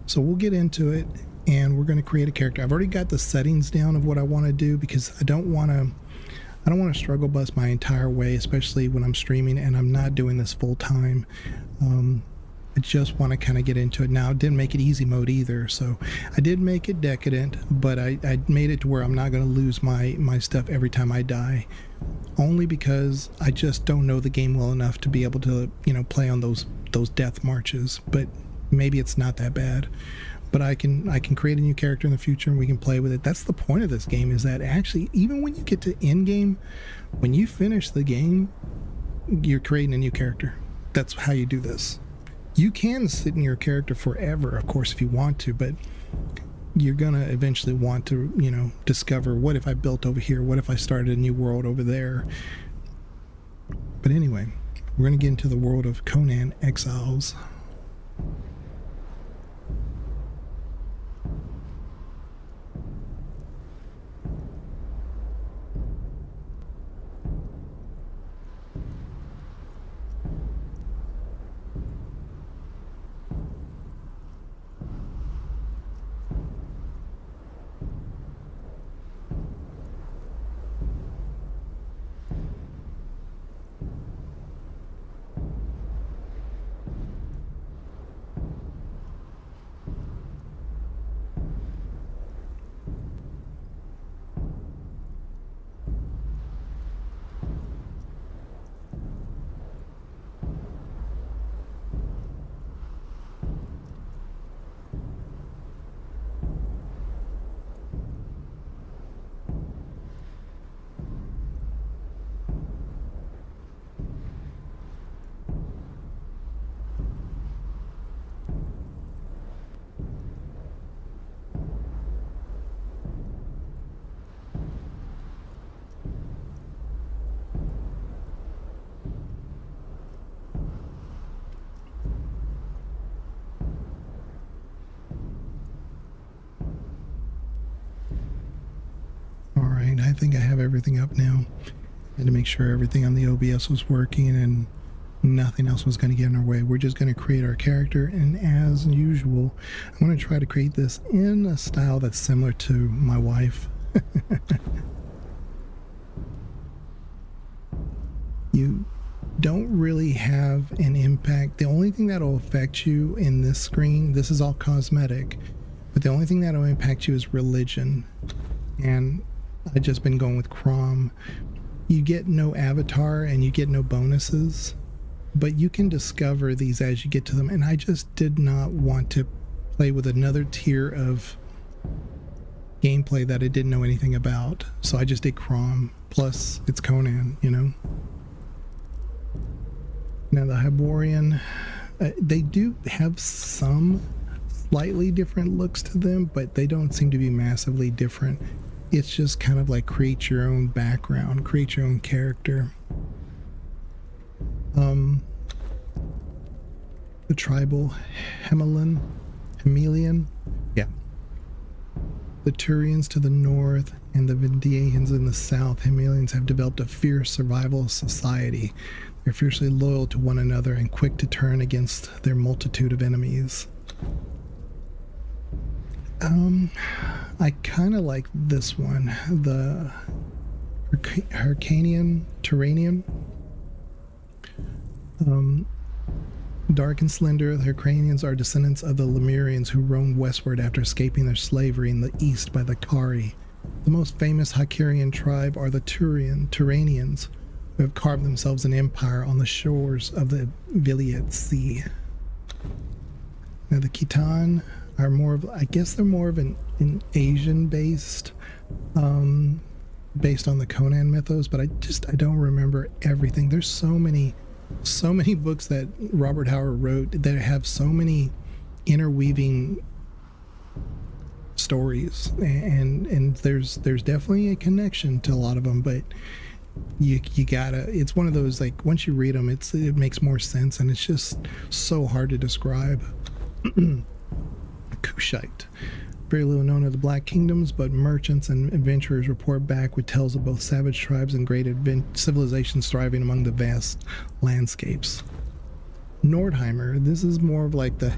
So we'll get into it, and we're going to create a character. I've already got the settings down of what I want to do, because I don't want to struggle bus my entire way, especially when I'm streaming and I'm not doing this full time. I just want to kind of get into it now. I didn't make it easy mode either, so I did make it decadent, but I made it to where I'm not going to lose my stuff every time I die, only because I just don't know the game well enough to be able to, play on those death marches. But maybe it's not that bad. But I can create a new character in the future, and we can play with it. That's the point of this game, is that actually, even when you get to end game, when you finish the game, you're creating a new character. That's how you do this. You can sit in your character forever, of course, if you want to, but you're gonna eventually want to, discover, what if I built over here? What if I started a new world over there? But anyway, we're gonna get into the world of Conan Exiles. I think I have everything up now. I had to make sure everything on the OBS was working and nothing else was going to get in our way. We're just going to create our character, and as usual, I'm going to try to create this in a style that's similar to my wife. You don't really have an impact. The only thing that will affect you in this screen, this is all cosmetic, but the only thing that will impact you is religion. And I've just been going with Crom. You get no avatar and you get no bonuses, but you can discover these as you get to them. And I just did not want to play with another tier of gameplay that I didn't know anything about. So I just did Crom. Plus, it's Conan, Now, the Hyborian, they do have some slightly different looks to them, but they don't seem to be massively different. It's just kind of like create your own background, create your own character. The tribal Himelian, yeah. The Turians to the north and the Vendians in the south. Himelians have developed a fierce survival society. They're fiercely loyal to one another and quick to turn against their multitude of enemies. I kind of like this one, the Turanian. Dark and slender, the Hyrcanians are descendants of the Lemurians who roamed westward after escaping their slavery in the east by the Kari. The most famous Hyrcanian tribe are the Turanians, who have carved themselves an empire on the shores of the Viliate Sea. Now the Khitan are more of, I guess they're more of an Asian based, based on the Conan mythos, but I don't remember everything. There's so many books that Robert Howard wrote that have so many interweaving stories, and there's definitely a connection to a lot of them, but you gotta, it's one of those, like, once you read them, it makes more sense, and it's just so hard to describe. Kushite. Very little known of the Black Kingdoms, but merchants and adventurers report back with tales of both savage tribes and great civilizations thriving among the vast landscapes. Nordheimer, this is more of like the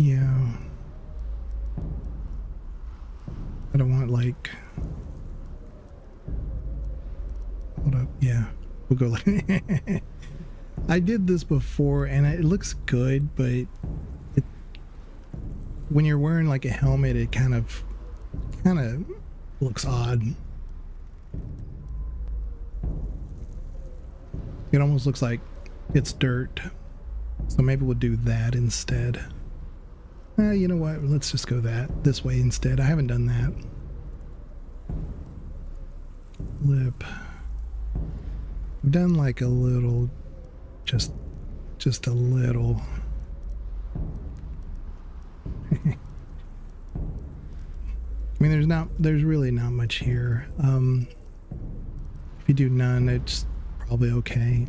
Yeah. I don't want like... Hold up. Yeah. We'll go like... I did this before and it looks good, but when you're wearing like a helmet, it kind of looks odd. It almost looks like it's dirt. So maybe we'll do that instead. You know what? Let's just go this way instead. I haven't done that. Lip. I've done like a little, just a little. I mean, there's really not much here. If you do none, it's probably okay.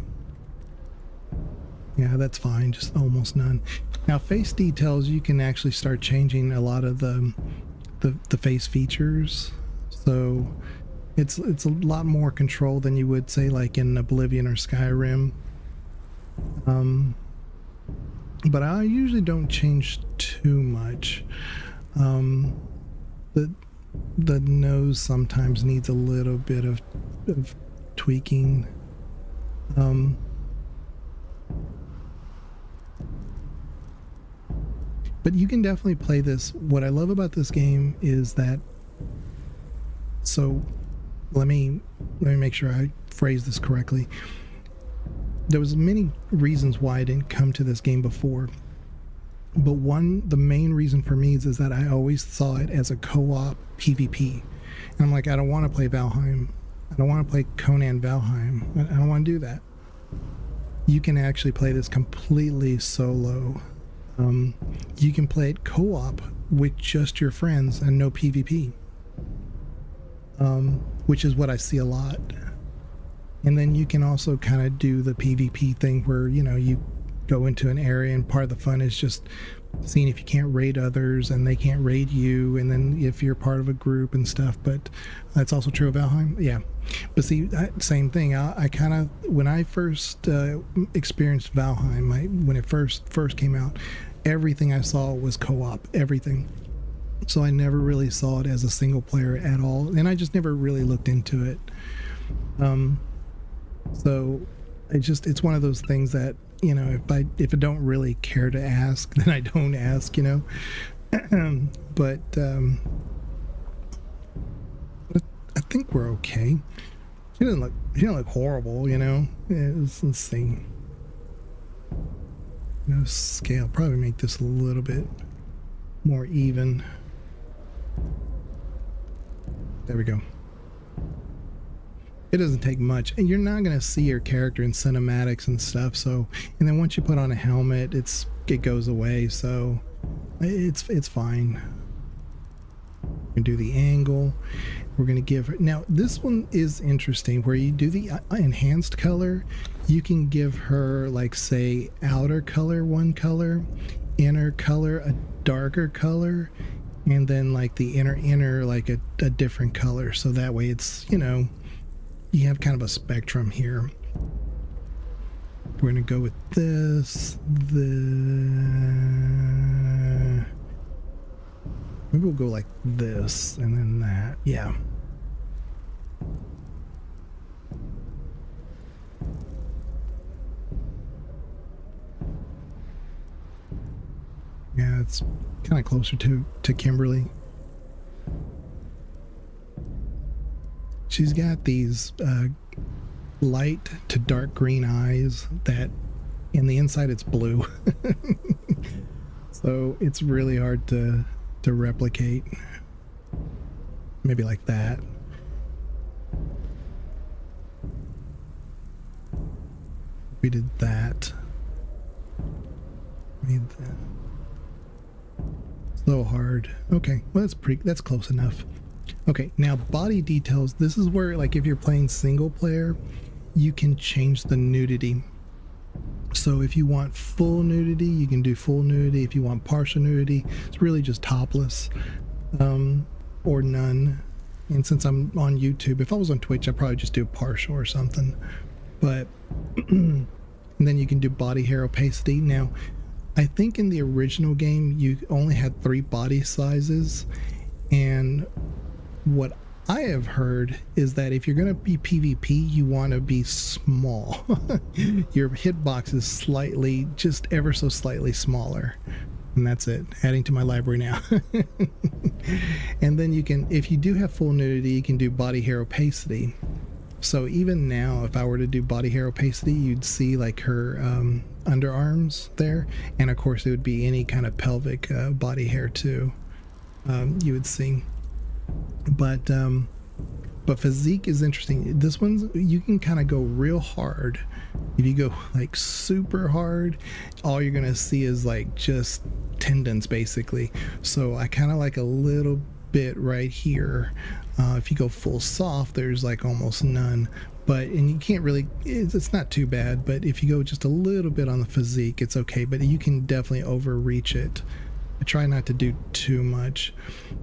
Yeah, that's fine. Just almost none. Now, face details, you can actually start changing a lot of the face features. So it's a lot more control than you would say like in Oblivion or Skyrim. But I usually don't change too much. The nose sometimes needs a little bit of tweaking. But you can definitely play this. What I love about this game is that, so let me make sure I phrase this correctly. There was many reasons why I didn't come to this game before, but the main reason for me is that I always saw it as a co-op PvP, and I'm like, I don't want to play Valheim. I don't want to play Conan Valheim. I don't want to do that. You can actually play this completely solo. You can play it co-op with just your friends and no PvP, which is what I see a lot. And then you can also kind of do the PvP thing where, you know, you go into an area and part of the fun is just seeing if you can't raid others and they can't raid you, and then if you're part of a group and stuff. But that's also true of Valheim. Yeah. But see, same thing. I kind of, when I first experienced Valheim, when it first came out, everything I saw was co-op, everything. So I never really saw it as a single player at all, and I just never really looked into it. So it's one of those things that, you know, if I don't really care to ask, then I don't ask, you know. But I think we're okay. She doesn't look horrible, you know. Let's see. No scale. Probably make this a little bit more even. There we go. It doesn't take much, and you're not going to see your character in cinematics and stuff. So, and then once you put on a helmet, it goes away. So it's fine. We can do the angle. We're going to give her, now this one is interesting where you do the enhanced color. You can give her, like, say, outer color one color, inner color a darker color, and then like the inner like a different color. So that way it's, you know, you have kind of a spectrum here. We're going to go with this. Maybe we'll go like this and then that. Yeah. Yeah, it's kind of closer to Kimberly. She's got these light to dark green eyes that in the inside it's blue. So it's really hard to replicate. Maybe like that. We did that. Made that. So hard. Okay, well that's close enough. Okay, now body details. This is where, like, if you're playing single player, you can change the nudity. So if you want full nudity, you can do full nudity. If you want partial nudity, it's really just topless, or none. And since I'm on YouTube, if I was on Twitch, I'd probably just do partial or something. But and then you can do body hair opacity. Now, I think in the original game you only had 3 body sizes, and what I have heard is that if you're going to be PvP, you want to be small. Your hitbox is slightly, just ever so slightly smaller. And that's it. Adding to my library now. And then you can, if you do have full nudity, you can do body hair opacity. So even now, if I were to do body hair opacity, you'd see like her underarms there. And of course, it would be any kind of pelvic body hair too. You would see. But physique is interesting. This one's, you can kind of go real hard. If you go like super hard, all you're gonna see is like just tendons basically. So I kind of like a little bit right here. If you go full soft, there's like almost none. But, and you can't really, it's not too bad. But if you go just a little bit on the physique, it's okay. But you can definitely overreach it. I try not to do too much.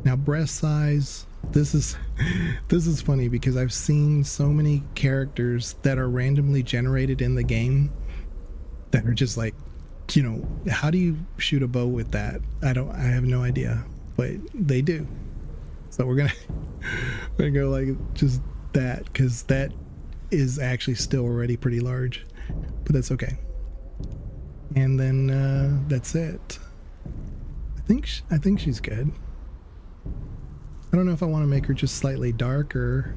Now breast size, this is funny because I've seen so many characters that are randomly generated in the game that are just like, you know, how do you shoot a bow with that? I have no idea, but they do. So we're gonna go like just that, because that is actually still already pretty large, but that's okay. And then that's it. I think she's good. I don't know if I want to make her just slightly darker.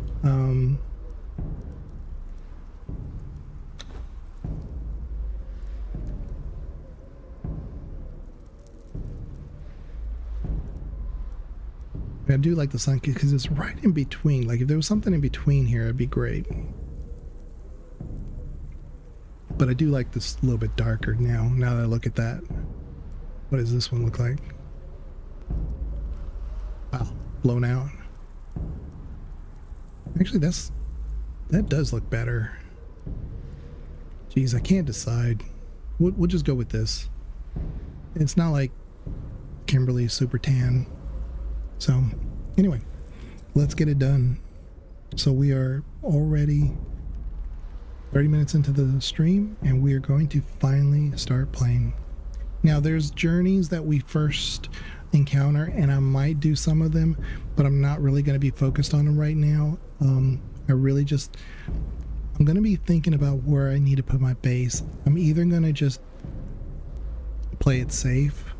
I do like the sun because it's right in between. Like if there was something in between here, it'd be great. But I do like this a little bit darker now that I look at that. What does this one look like? Wow, blown out. Actually, that does look better. Jeez, I can't decide. We'll just go with this. It's not like Kimberly's super tan. So, anyway, let's get it done. So we are already 30 minutes into the stream, and we are going to finally start playing. Now, there's journeys that we first encounter, and I might do some of them, but I'm not really going to be focused on them right now. I'm going to be thinking about where I need to put my base. I'm either going to just play it safe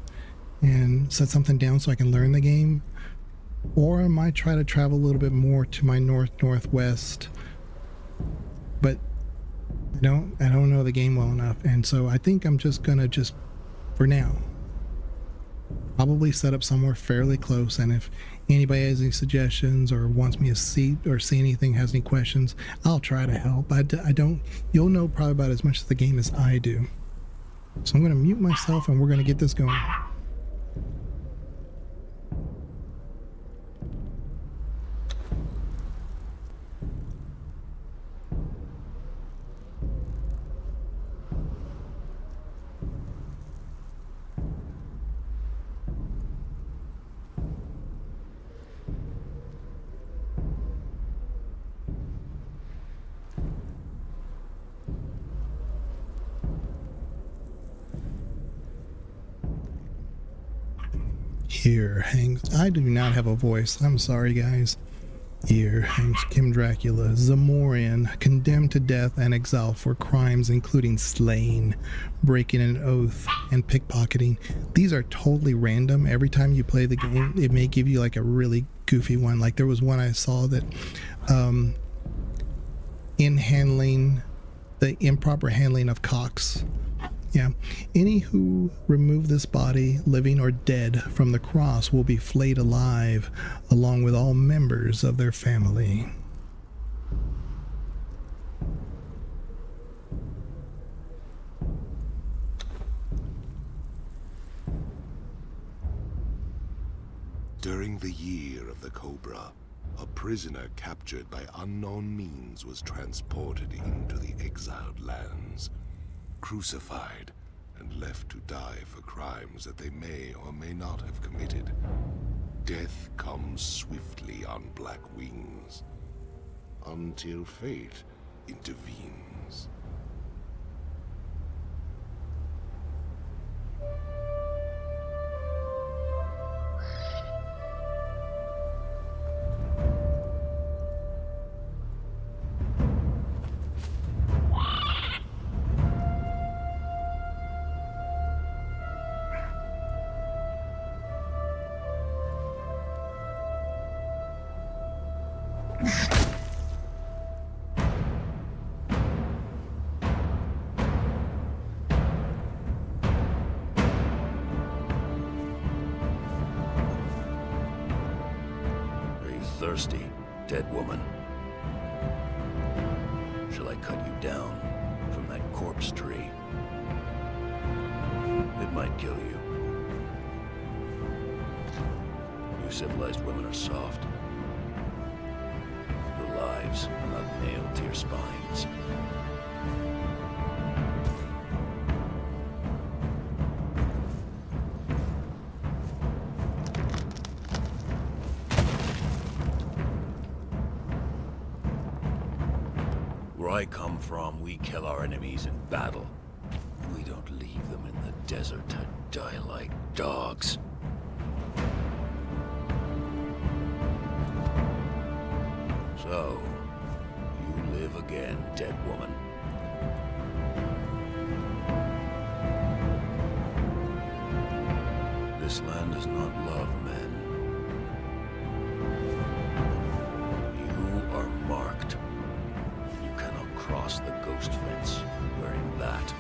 and set something down so I can learn the game, or I might try to travel a little bit more to my northwest. But I don't know the game well enough, and so I think I'm just gonna for now probably set up somewhere fairly close, and if anybody has any suggestions or wants me to see anything, has any questions, I'll try to help. You'll know probably about as much of the game as I do. So I'm going to mute myself and we're going to get this going. Here hangs, I do not have a voice, I'm sorry guys. Here hangs Kim Dracula, Zamorian, condemned to death and exile for crimes including slaying, breaking an oath, and pickpocketing. These are totally random. Every time you play the game, it may give you like a really goofy one. Like there was one I saw that in handling, the improper handling of cocks. Yeah. Any who remove this body, living or dead, from the cross will be flayed alive, along with all members of their family. During the year of the Cobra, a prisoner captured by unknown means was transported into the Exiled Lands, crucified and left to die for crimes that they may or may not have committed. Death comes swiftly on black wings, until fate intervenes. Are you thirsty, dead woman? Shall I cut you down from that corpse tree? It might kill you. You civilized women are soft. Your lives are not nailed to your spines. Where I come from, we kill our enemies in battle. We don't leave them in the desert to die like dogs. So, you live again, dead woman. This land does not love men. You are marked. You cannot cross the ghost fence wearing that.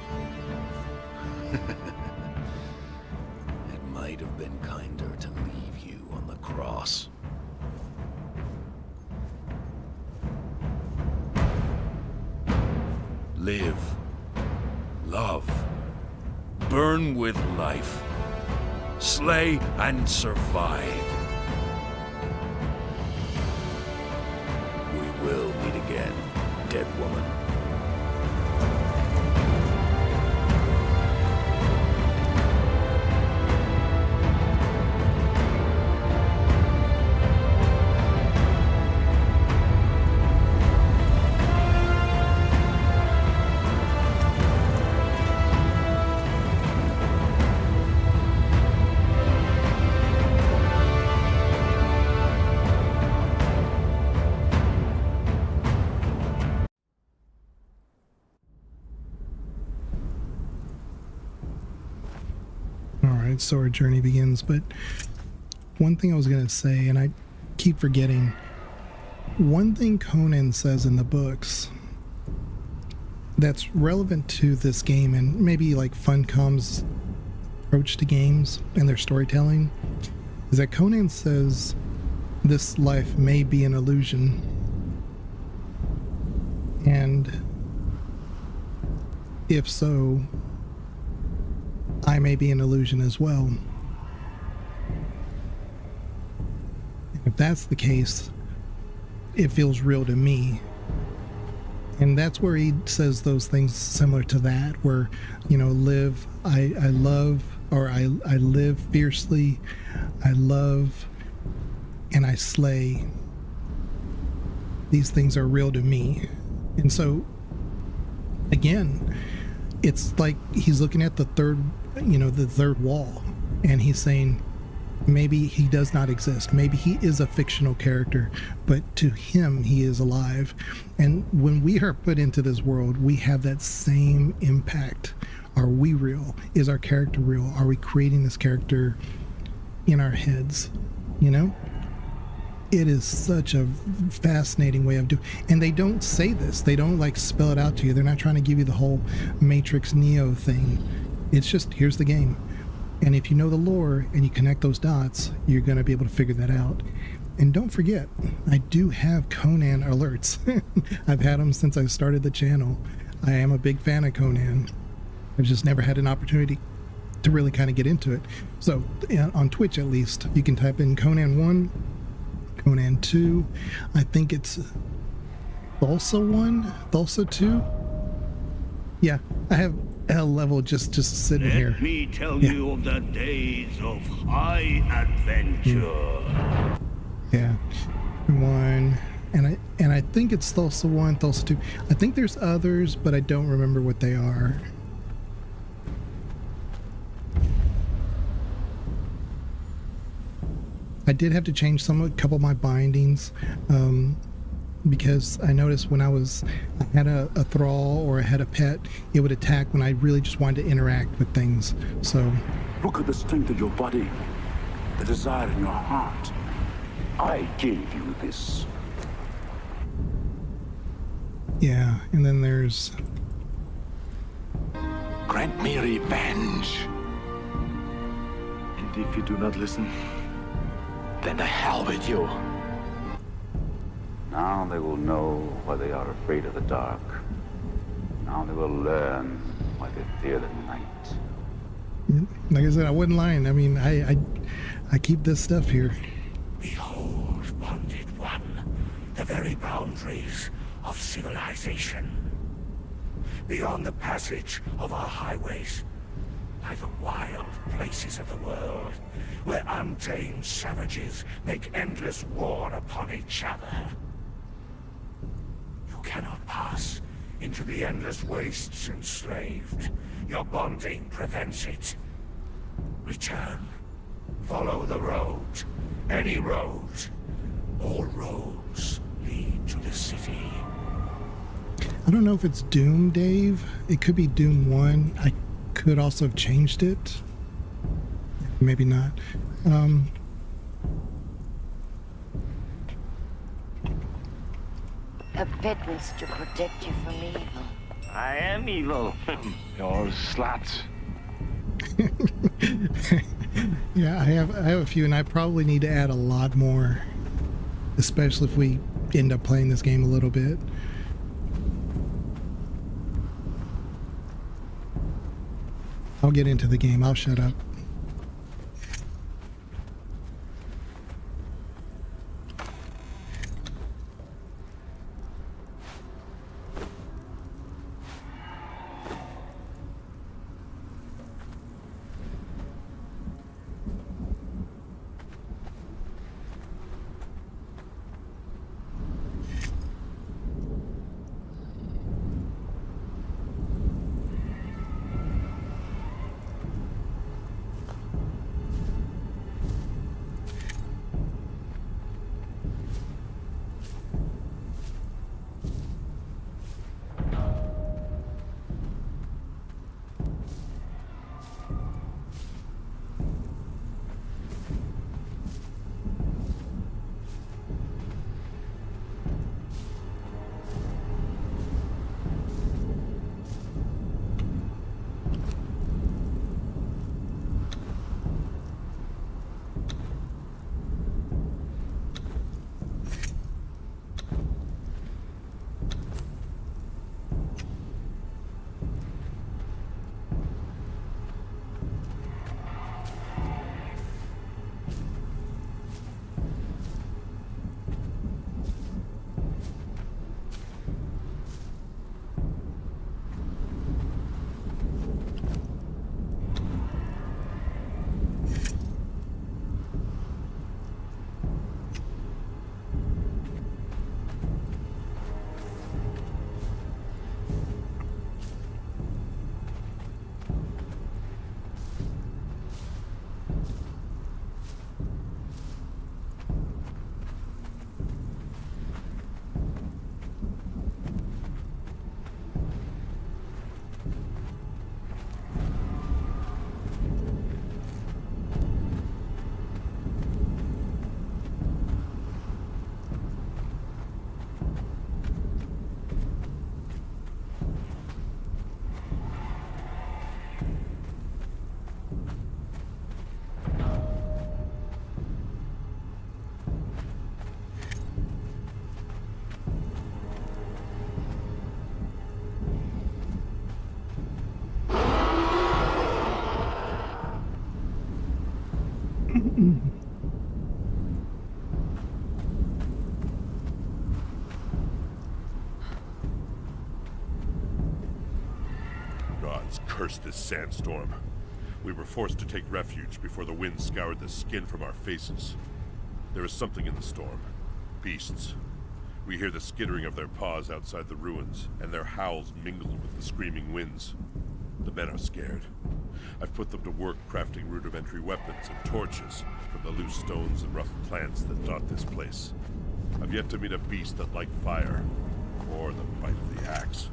It might have been kinder to leave you on the cross. Live, love, burn with life, slay and survive. We will meet again, dead woman. Alright, so our journey begins, but one thing I was going to say, and I keep forgetting, one thing Conan says in the books that's relevant to this game and maybe like Funcom's approach to games and their storytelling is that Conan says this life may be an illusion, and if so, I may be an illusion as well. If that's the case, it feels real to me. And that's where he says those things similar to that, where, you know, I love, or I live fiercely, I love, and I slay. These things are real to me. And so, again, it's like he's looking at the third wall, and he's saying maybe he does not exist. Maybe he is a fictional character, but to him, he is alive. And when we are put into this world, we have that same impact. Are we real? Is our character real? Are we creating this character in our heads? You know? It is such a fascinating way of doing, and they don't say this. They don't like spell it out to you. They're not trying to give you the whole Matrix Neo thing. It's just, here's the game. And if you know the lore and you connect those dots, you're going to be able to figure that out. And don't forget, I do have Conan alerts. I've had them since I started the channel. I am a big fan of Conan. I've just never had an opportunity to really kind of get into it. So on Twitch, at least, you can type in Conan 1, Conan 2. I think it's Thulsa 1, Thulsa 2. Yeah, I have L level just sitting here. Let me tell you of the days of high adventure. Yeah, 1, and I think it's Thulsa 1, Thulsa 2. I think there's others, but I don't remember what they are. I did have to change a couple of my bindings, because I noticed when I had a thrall or I had a pet, it would attack when I really just wanted to interact with things. So look at the strength of your body, the desire in your heart. I gave you this. Yeah, and then there's... Grant me revenge. And if you do not listen, then the hell with you. Now they will know why they are afraid of the dark. Now they will learn why they fear the night. Like I said, I wasn't lying. I mean, I keep this stuff here. Behold, bonded one, the very boundaries of civilization. Beyond the passage of our highways lie the wild places of the world, where untamed savages make endless war upon each other. You cannot pass into the endless wastes enslaved. Your bonding prevents it. Return. Follow the road. Any road. All roads lead to the city. I don't know if it's Doom, Dave. It could be Doom 1. I could also have changed it. Maybe not. A pittance to protect you from evil. I am evil. You're slats. Yeah, I have a few, and I probably need to add a lot more, especially if we end up playing this game a little bit. I'll get into the game. I'll shut up. Gods curse this sandstorm. We were forced to take refuge before the wind scoured the skin from our faces. There is something in the storm. Beasts. We hear the skittering of their paws outside the ruins, and their howls mingle with the screaming winds. The men are scared. I've put them to work crafting rudimentary weapons and torches from the loose stones and rough plants that dot this place. I've yet to meet a beast that liked fire, or the bite of the axe.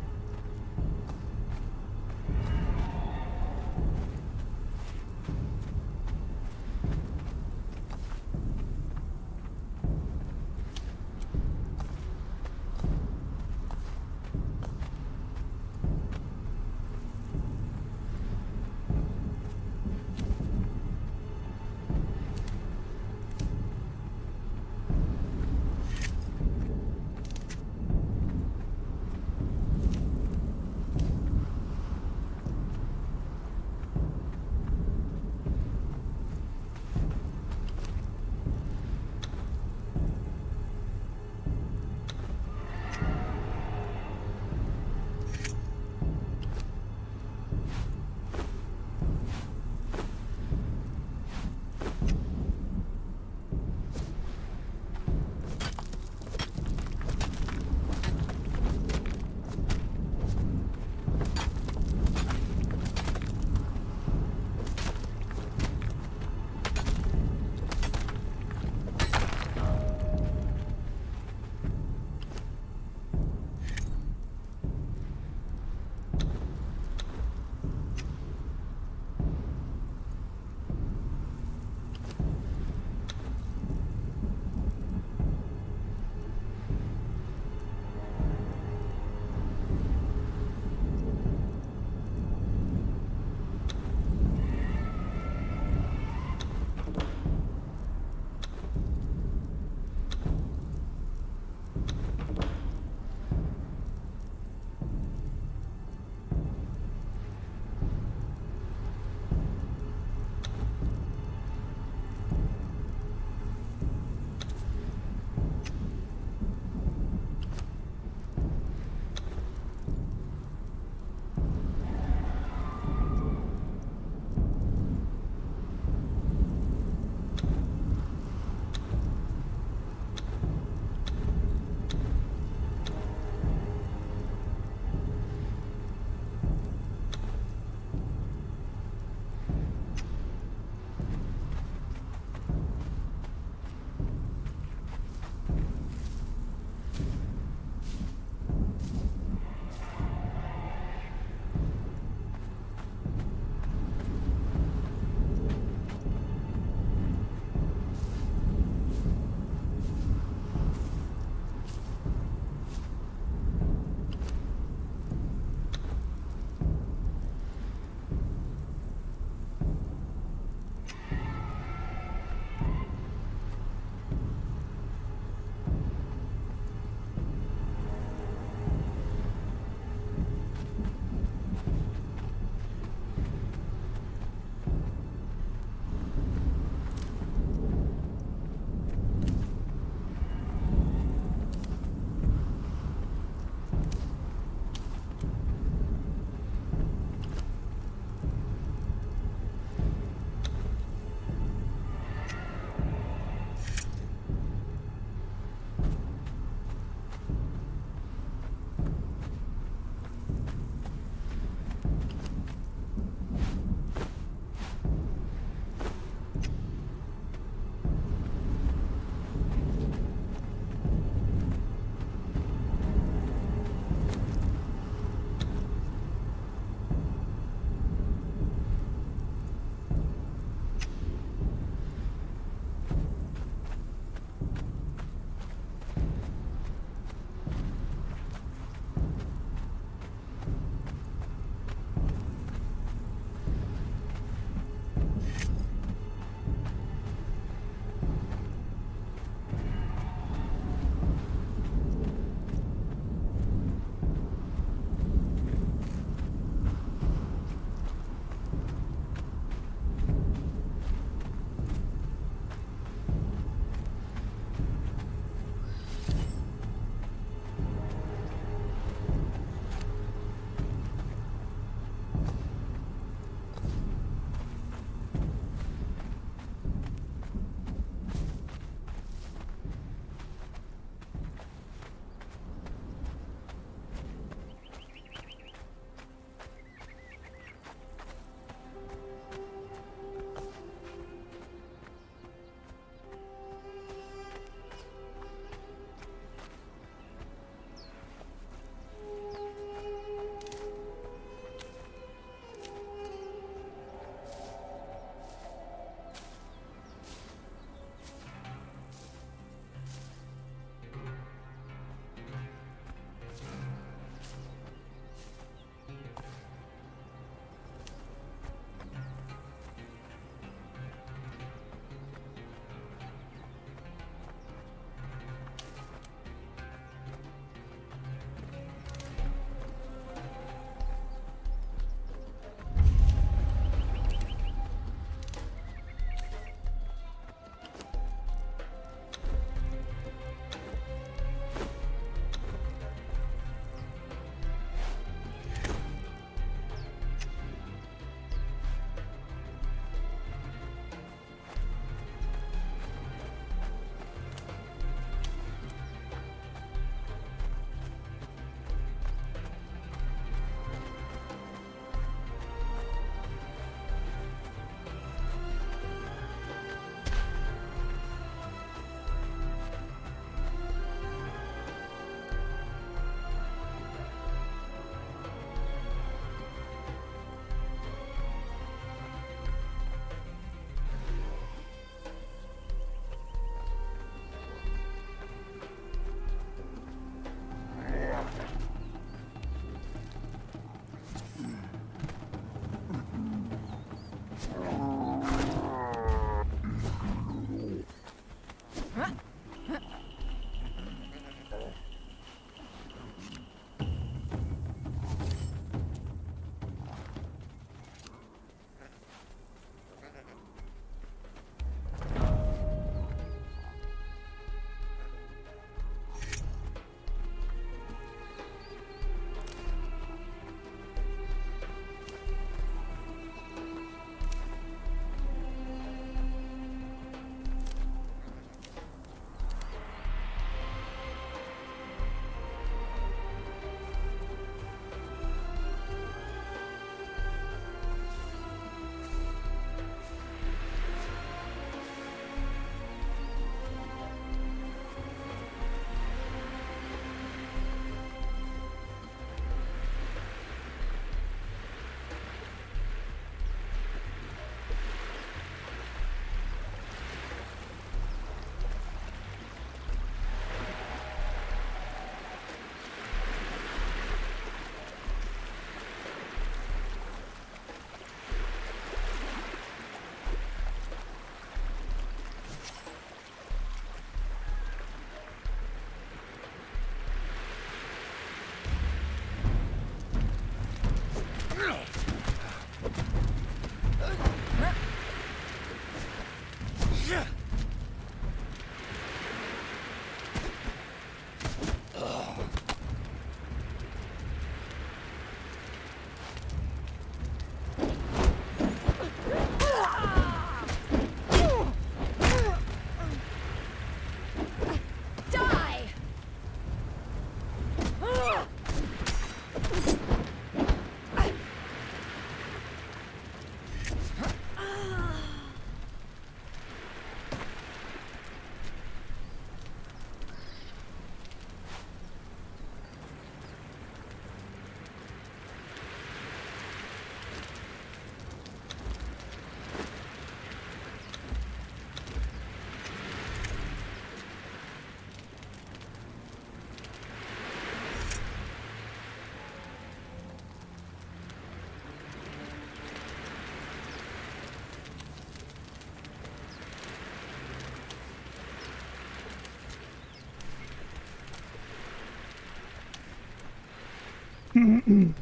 Move!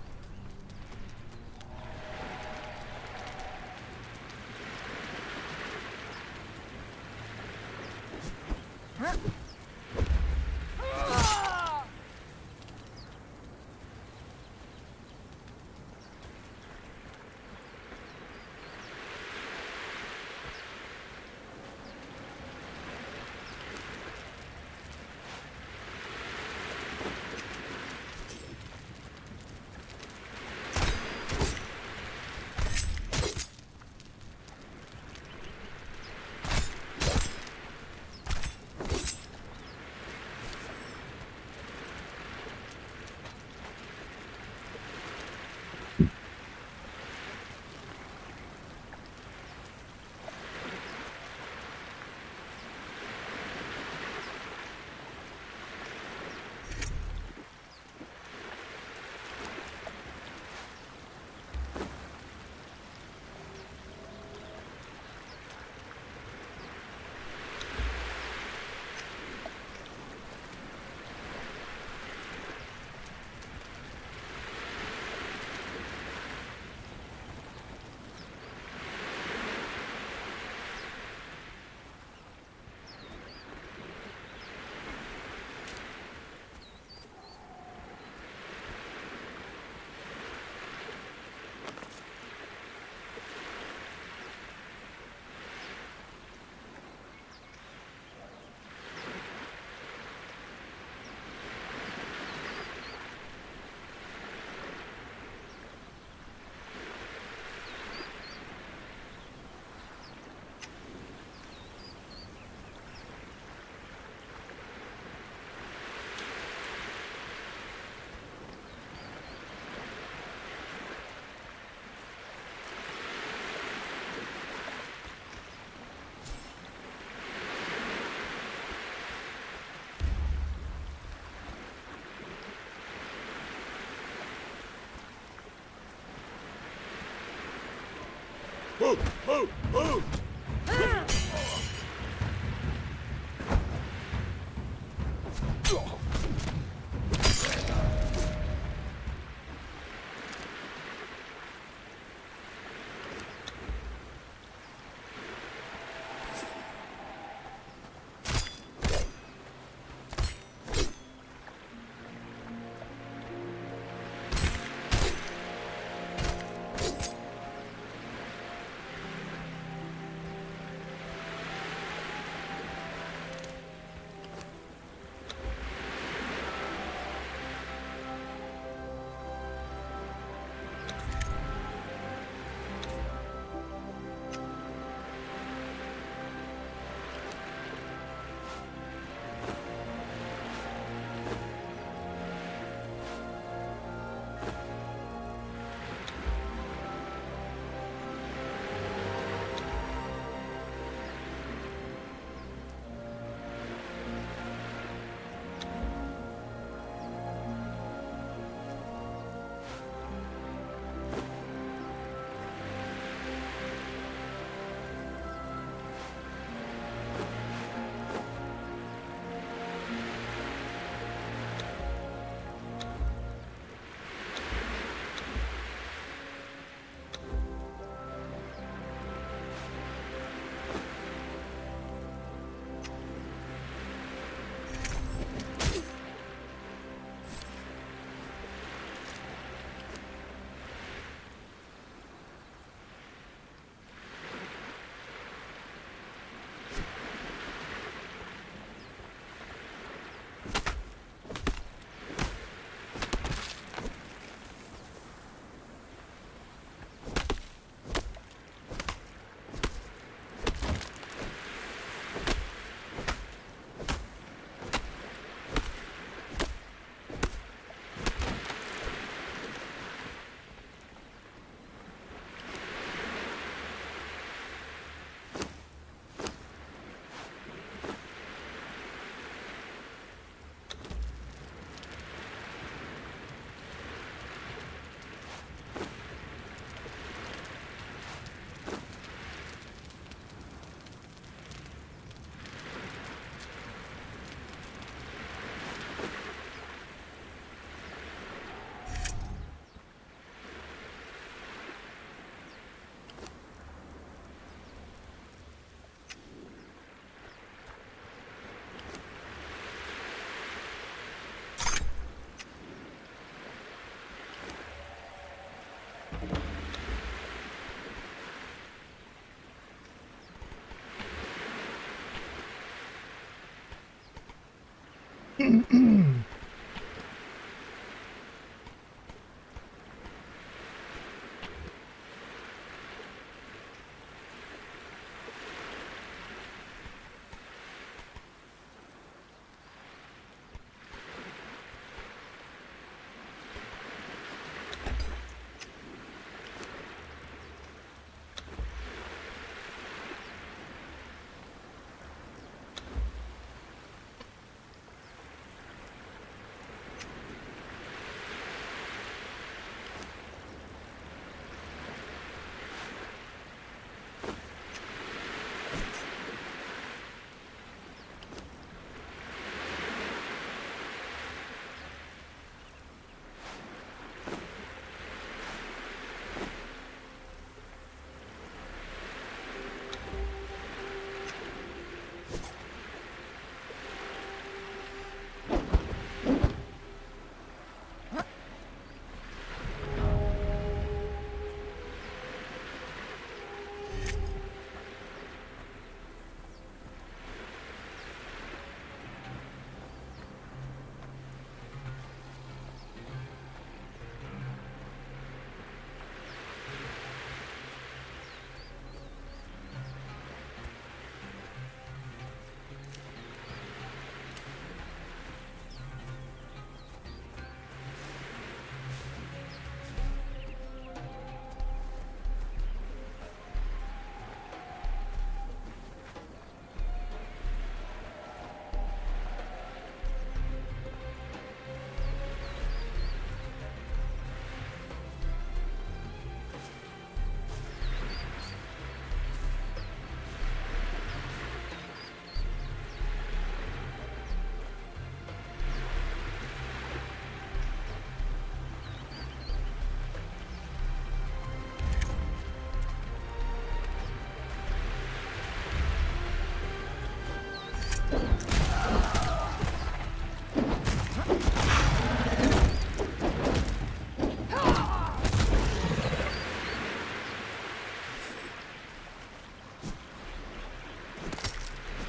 Move! Move!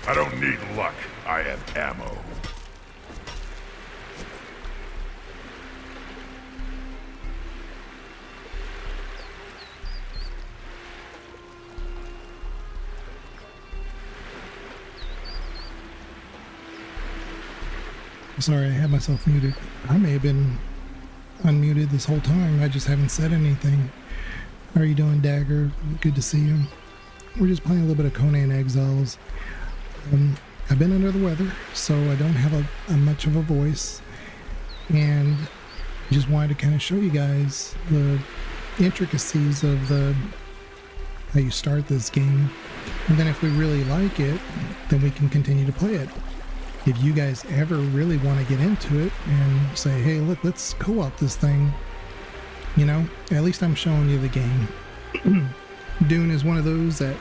I don't need luck. I have ammo. Sorry, I had myself muted. I may have been unmuted this whole time. I just haven't said anything. How are you doing, Dagger? Good to see you. We're just playing a little bit of Conan Exiles. I've been under the weather, so I don't have a much of a voice, and just wanted to kind of show you guys the intricacies of how you start this game, and then if we really like it, then we can continue to play it. If you guys ever really want to get into it and say, hey, look, let's co-op this thing, you know, at least I'm showing you the game. Dune is one of those that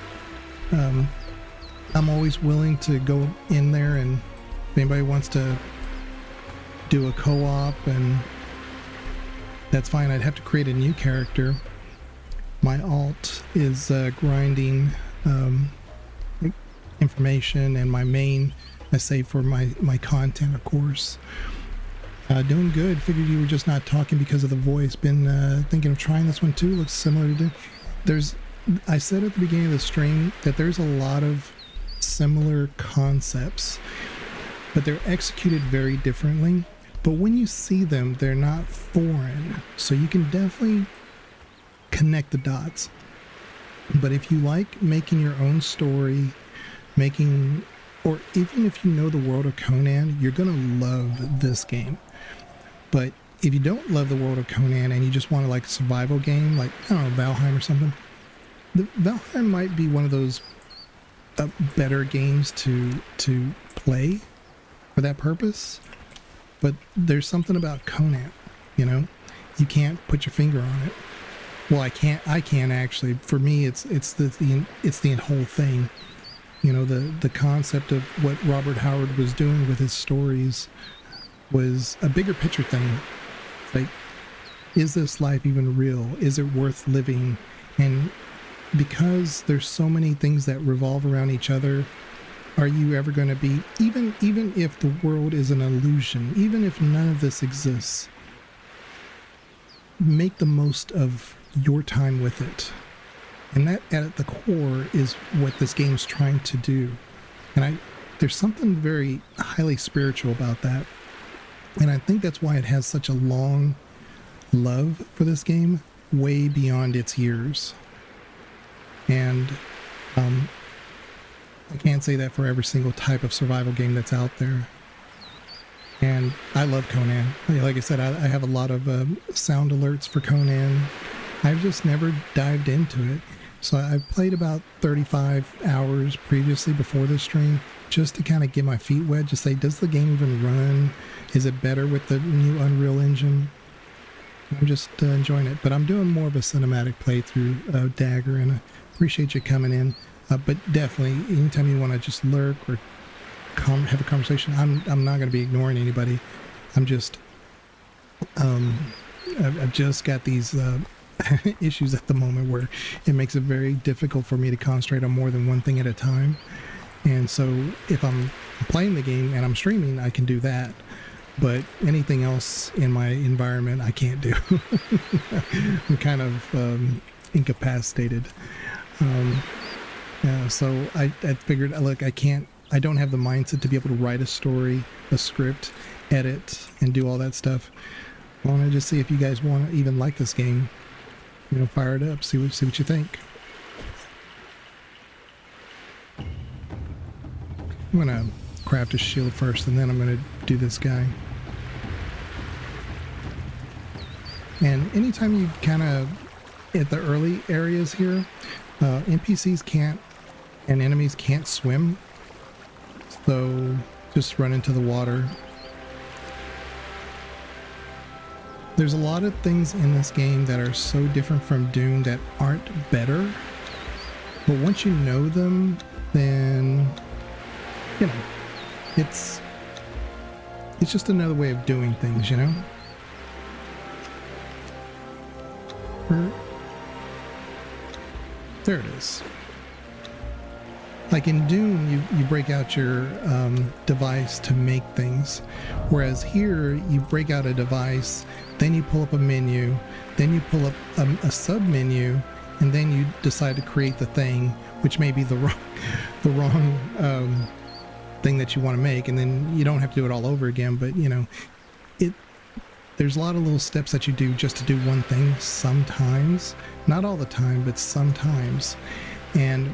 I'm always willing to go in there, and if anybody wants to do a co-op, and that's fine. I'd have to create a new character. My alt is grinding information, and my main I save for my content, of course. Doing good. Figured you were just not talking because of the voice. Been thinking of trying this one too. Looks similar to I said at the beginning of the stream that there's a lot of similar concepts, but they're executed very differently. But when you see them, they're not foreign, so you can definitely connect the dots. But if you like making your own story, or even if you know the world of Conan, you're gonna love this game. But if you don't love the world of Conan and you just want a survival game, like, I don't know, Valheim or something, Valheim might be one of those better games to play for that purpose. But there's something about Conan, you know, you can't put your finger on it. Well, I can't actually. For me, it's the whole thing. You know, the concept of what Robert Howard was doing with his stories was a bigger picture thing. Like, is this life even real? Is it worth living? And because there's so many things that revolve around each other, are you ever going to be, even if the world is an illusion, even if none of this exists, make the most of your time with it. And that at the core is what this game's trying to do. And there's something very highly spiritual about that. And I think that's why it has such a long love for this game, way beyond its years. And I can't say that for every single type of survival game that's out there. And I love Conan. Like I said, I have a lot of sound alerts for Conan. I've just never dived into it. So I've played about 35 hours previously before this stream, just to kind of get my feet wet, just say, does the game even run? Is it better with the new Unreal Engine? I'm just enjoying it. But I'm doing more of a cinematic playthrough, Dagger, and I appreciate you coming in. But definitely, anytime you want to just lurk or have a conversation, I'm not going to be ignoring anybody. I'm just, I've just got these issues at the moment where it makes it very difficult for me to concentrate on more than one thing at a time. And so if I'm playing the game and I'm streaming, I can do that. But anything else in my environment, I can't do. I'm kind of incapacitated. Yeah, so I figured, look, I don't have the mindset to be able to write a story, a script, edit, and do all that stuff. I want to just see if you guys want to even like this game. You know, fire it up, see what you think. I'm gonna craft a shield first, and then I'm gonna do this guy. And anytime you kind of at the early areas here, NPCs can't and enemies can't swim, so just run into the water. There's a lot of things in this game that are so different from Doom that aren't better, but once you know them, then you know it's just another way of doing things, you know. There it is. Like in Doom, you break out your device to make things, whereas here you break out a device, then you pull up a menu, then you pull up a sub-menu, and then you decide to create the thing, which may be the wrong thing that you want to make, and then you don't have to do it all over again. But you know, there's a lot of little steps that you do just to do one thing sometimes, not all the time, but sometimes, and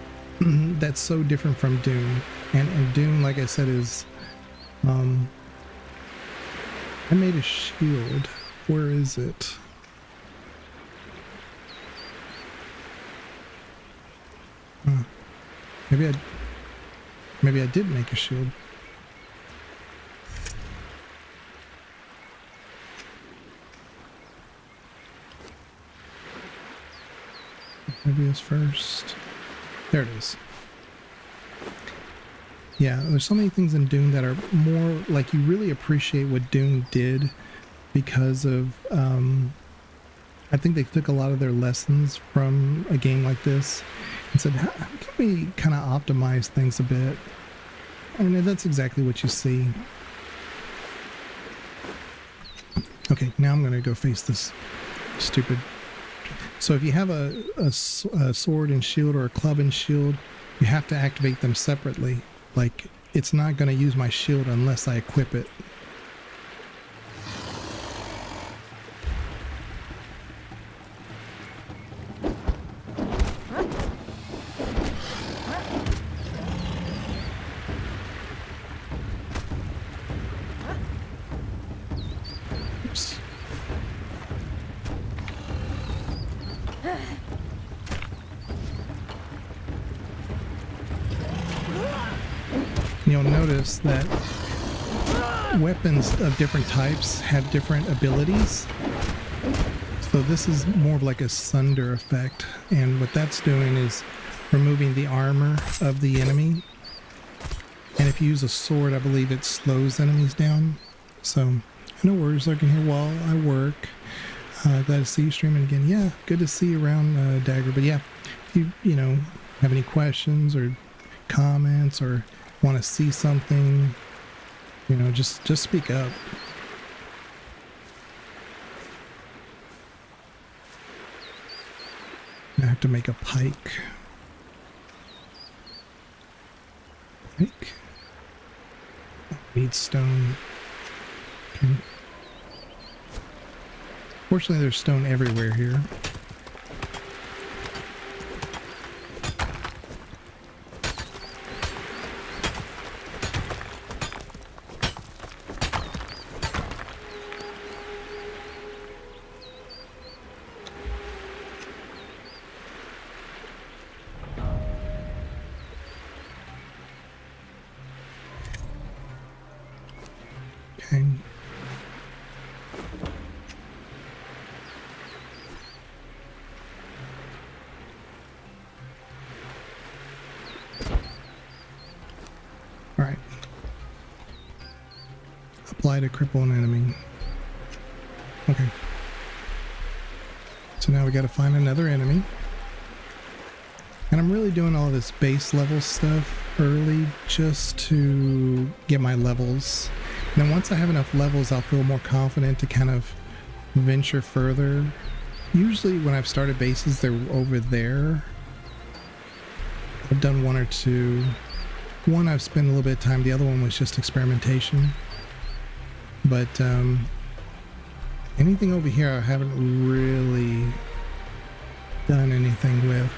that's so different from Doom. And Doom, like I said, is I made a shield. Where is it? Maybe I did make a shield. Maybe it's first. There it is. Yeah, there's so many things in Doom that are more like you really appreciate what Doom did because of I think they took a lot of their lessons from a game like this and said, how can we kind of optimize things a bit? And that's exactly what you see. Okay, now I'm going to go face this stupid. So if you have a sword and shield or a club and shield, you have to activate them separately. Like, it's not going to use my shield unless I equip it. Oops. You'll notice that weapons of different types have different abilities. So this is more of like a sunder effect, and what that's doing is removing the armor of the enemy. And if you use a sword, I believe it slows enemies down. So I know words I can hear while I work. Glad to see you streaming again. Yeah, good to see you around, Dagger. But yeah, if you know, have any questions or comments or want to see something, you know, just speak up. I have to make a pike. Pike? Oh, need stone. Okay. Fortunately, there's stone everywhere here. Okay. All right. Apply to cripple an enemy. Okay. So now we got to find another enemy. And I'm really doing all this base level stuff early just to get my levels. And then once I have enough levels, I'll feel more confident to kind of venture further. Usually when I've started bases, they're over there. I've done one or two. One I've spent a little bit of time, the other one was just experimentation. But anything over here I haven't really done anything with.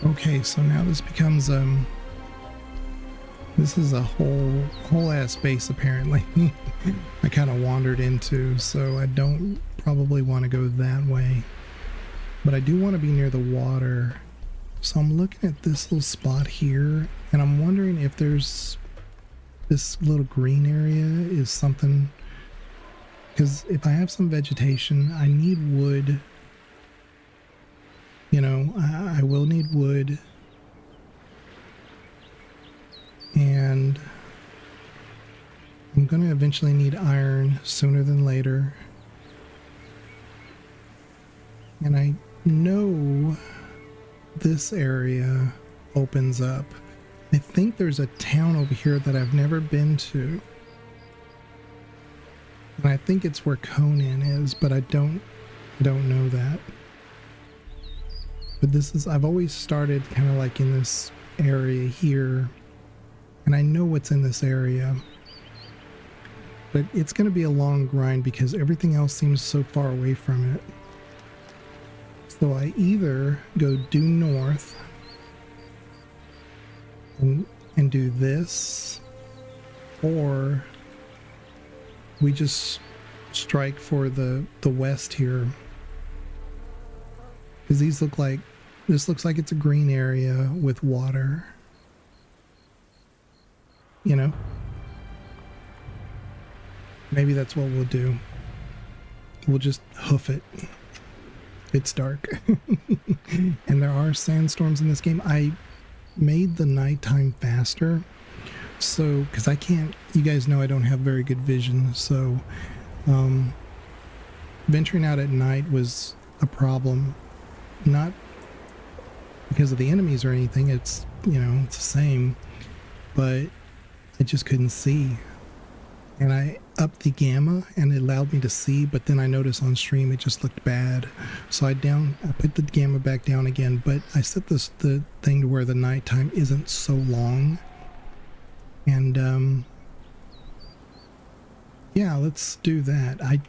Okay, so now this becomes this is a whole ass base apparently. I kind of wandered into, so I don't probably want to go that way. But I do want to be near the water. So I'm looking at this little spot here, and I'm wondering if there's this little green area is something, because if I have some vegetation, I need wood. You know, I will need wood. And I'm going to eventually need iron sooner than later. And I know this area opens up. I think there's a town over here that I've never been to. And I think it's where Conan is, but I don't know that. But this is, I've always started kind of like in this area here. And I know what's in this area. But it's going to be a long grind because everything else seems so far away from it. So I either go due north and do this, or we just strike for the west here. Because these look like, this looks like it's a green area with water. You know? Maybe that's what we'll do. We'll just hoof it. It's dark. And there are sandstorms in this game. I made the nighttime faster. So, because I can't, you guys know I don't have very good vision. So, venturing out at night was a problem. Not because of the enemies or anything. It's, you know, it's the same. But I just couldn't see. And I upped the gamma and it allowed me to see, but then I noticed on stream it just looked bad. So I put the gamma back down again, but I set the thing to where the nighttime isn't so long. And yeah, let's do that. I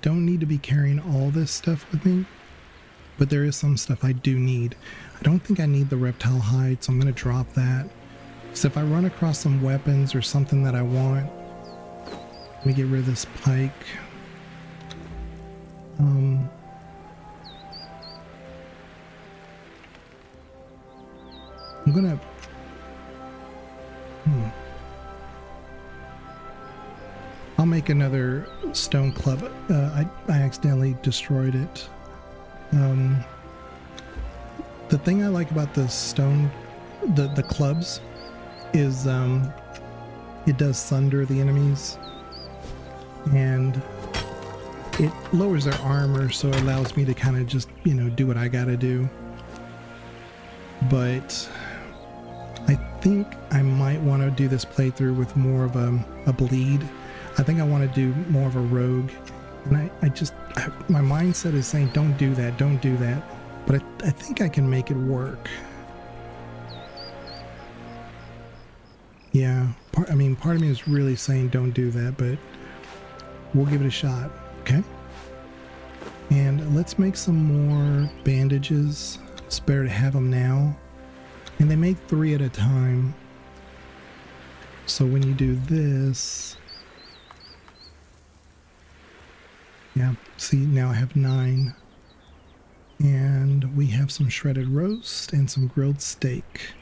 don't need to be carrying all this stuff with me, but there is some stuff I do need. I don't think I need the reptile hide, so I'm going to drop that. So if I run across some weapons or something that I want, let me get rid of this pike. I'm gonna... I'll make another stone club. I accidentally destroyed it. The thing I like about the stone, the clubs, is it does sunder the enemies. And it lowers their armor, so it allows me to kind of just, you know, do what I gotta do. But I think I might want to do this playthrough with more of a bleed. I think I want to do more of a rogue. And my mindset is saying, don't do that, don't do that. But I think I can make it work. Yeah, part of me is really saying don't do that, but we'll give it a shot, okay? And let's make some more bandages. It's better to have them now. And they make 3 at a time. So when you do this... Yeah, see, now I have 9. And we have some shredded roast and some grilled steak.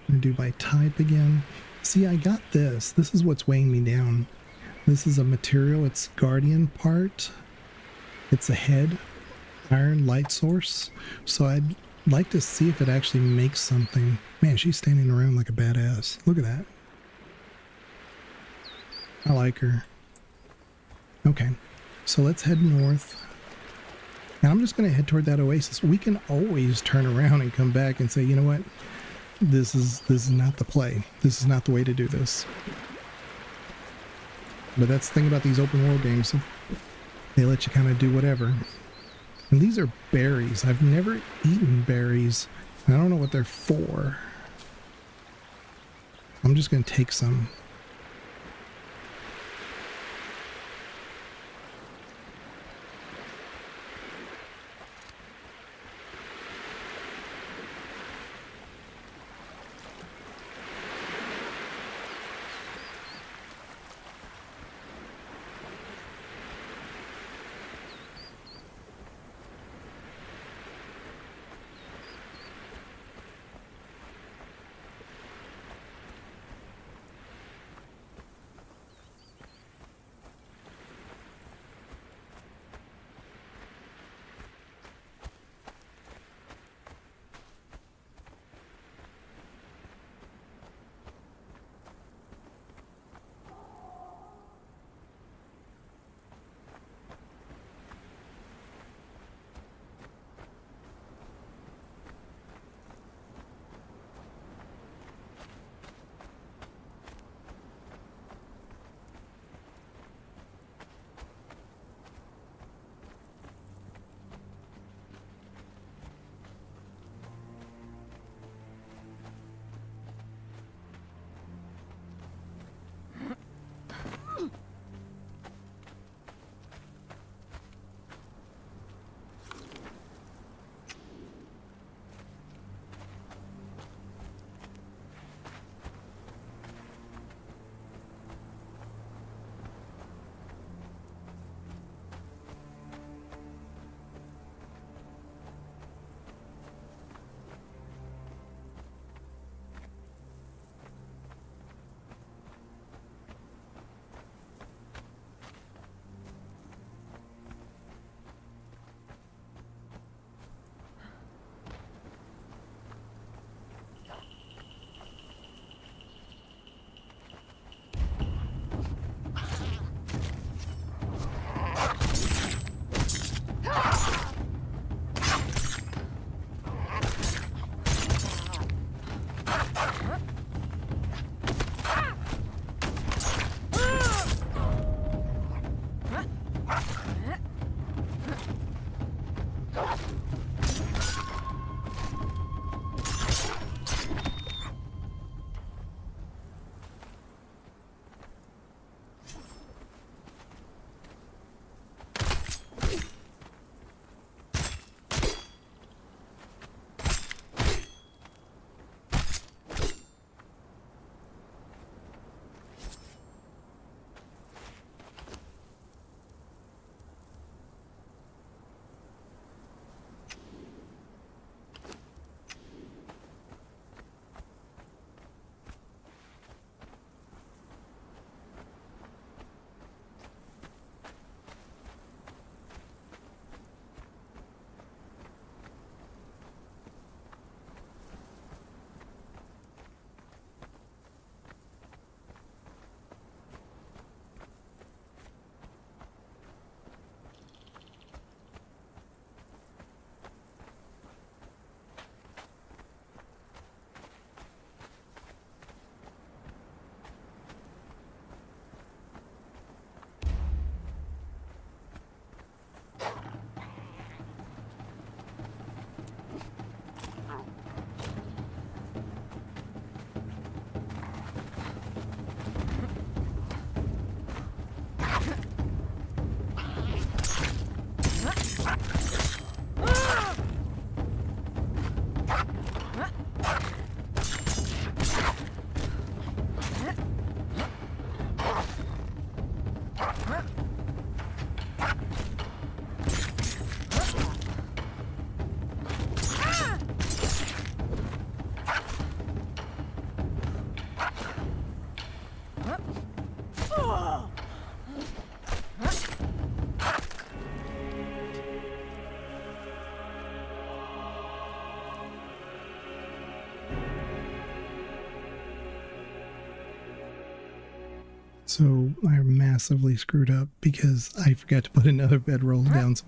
I'm going to do by type again. See, I got this. This is what's weighing me down. This is a material. It's guardian part. It's a head. Iron light source. So I'd like to see if it actually makes something. Man, she's standing around like a badass. Look at that. I like her. Okay. So let's head north. And I'm just going to head toward that oasis. We can always turn around and come back and say, you know what? This is not the play. This is not the way to do this. But that's the thing about these open world games. They let you kind of do whatever. And these are berries. I've never eaten berries. And I don't know what they're for. I'm just going to take some. So I massively screwed up because I forgot to put another bedroll down. So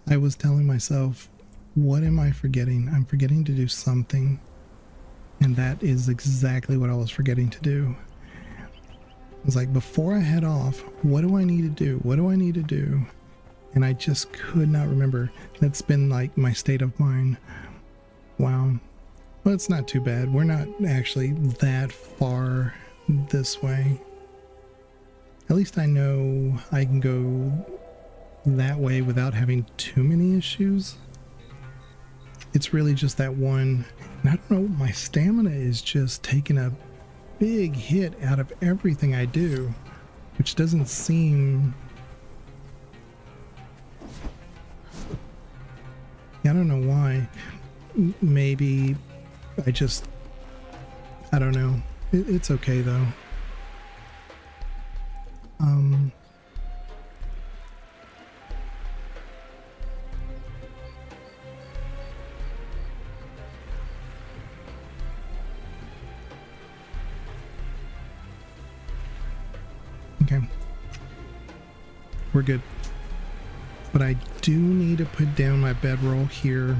I was telling myself, what am I forgetting? I'm forgetting to do something. And that is exactly what I was forgetting to do. I was like, before I head off, what do I need to do? What do I need to do? And I just could not remember. That's been like my state of mind. Wow. Well, it's not too bad. We're not actually that far this way. At least I know I can go that way without having too many issues. It's really just that one. And I don't know, my stamina is just taking a big hit out of everything I do, which doesn't seem... I don't know why. Maybe I don't know. It's okay though. Okay. We're good. But I do need to put down my bedroll here.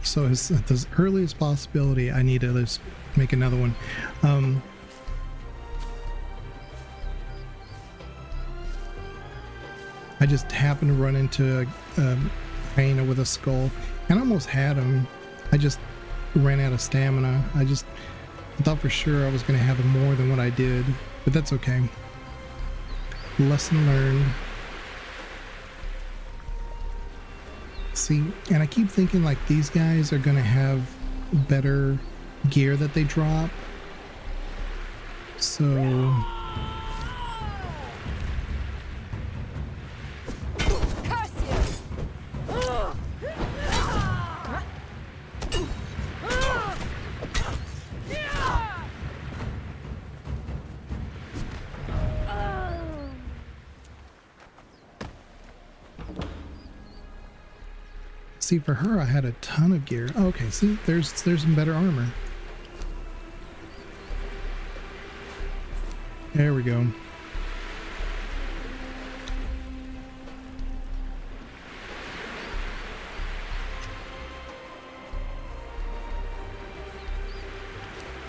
So as at the earliest possibility, I need to at least make another one. I just happened to run into a hyena with a skull, and I almost had him. I just ran out of stamina. I thought for sure I was going to have more than what I did, but that's okay. Lesson learned. See, and I keep thinking like these guys are going to have better gear that they drop. So... See, for her, I had a ton of gear. Oh, okay, see, there's some better armor. There we go.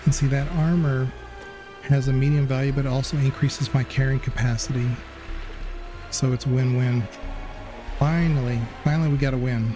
And see, that armor has a medium value, but also increases my carrying capacity. So it's win-win. Finally we got a win.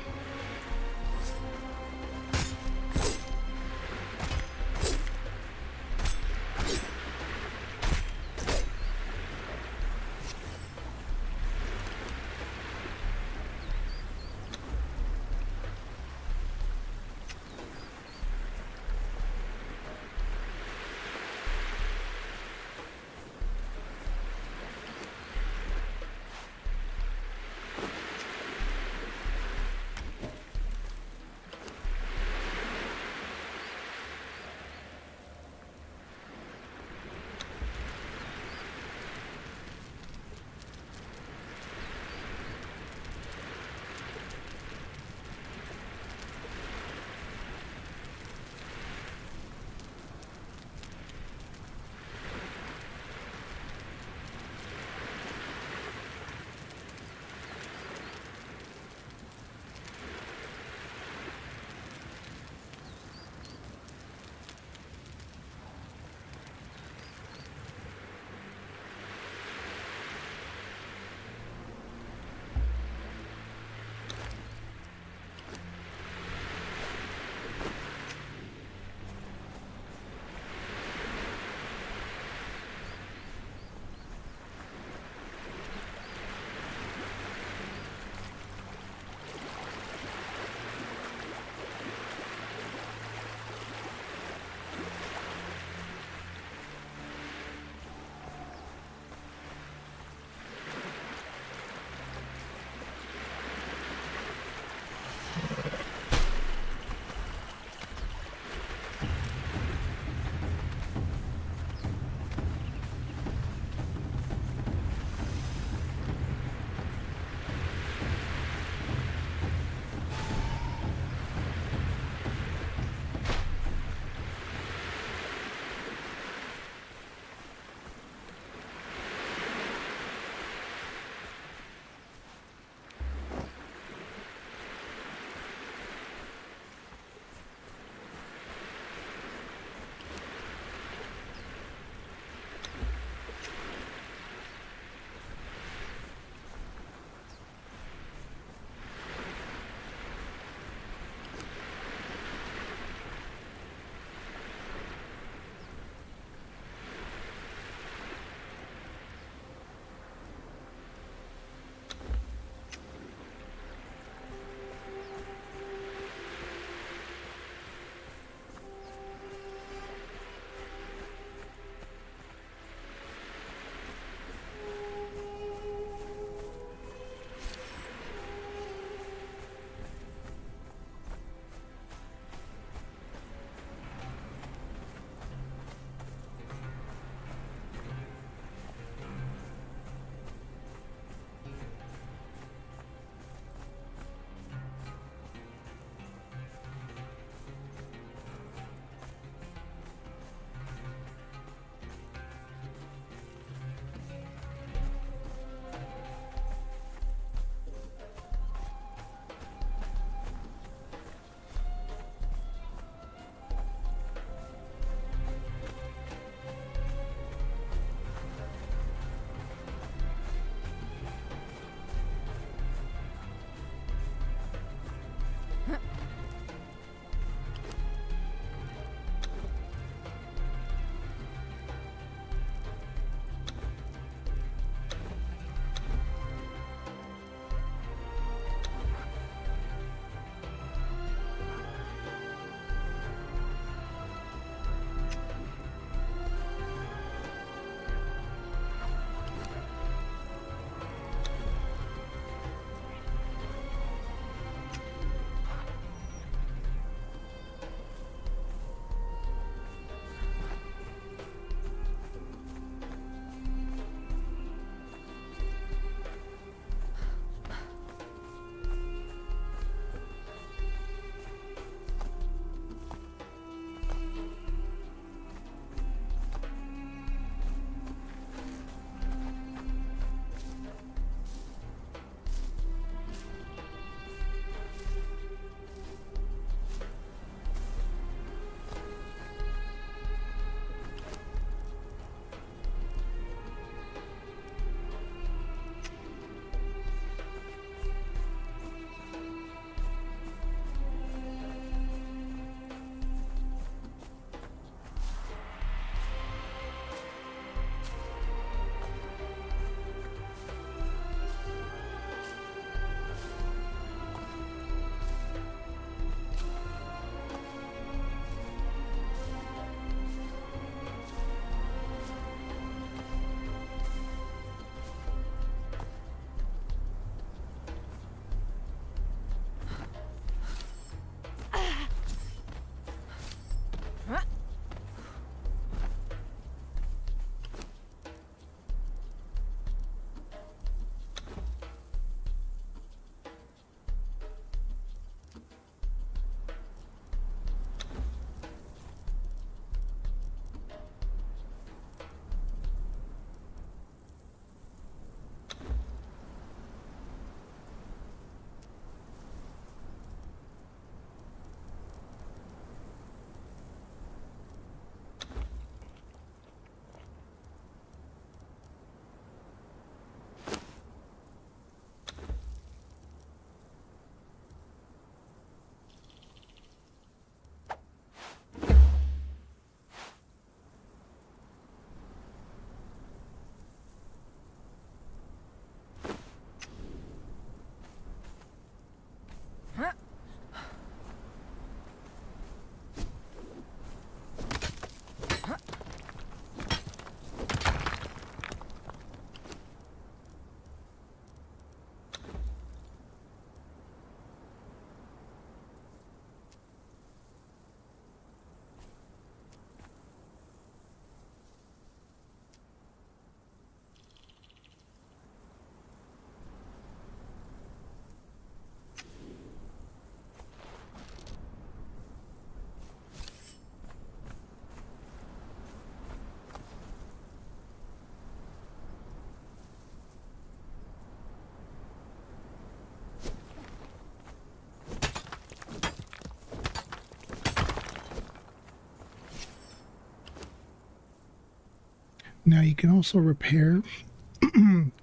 Now you can also repair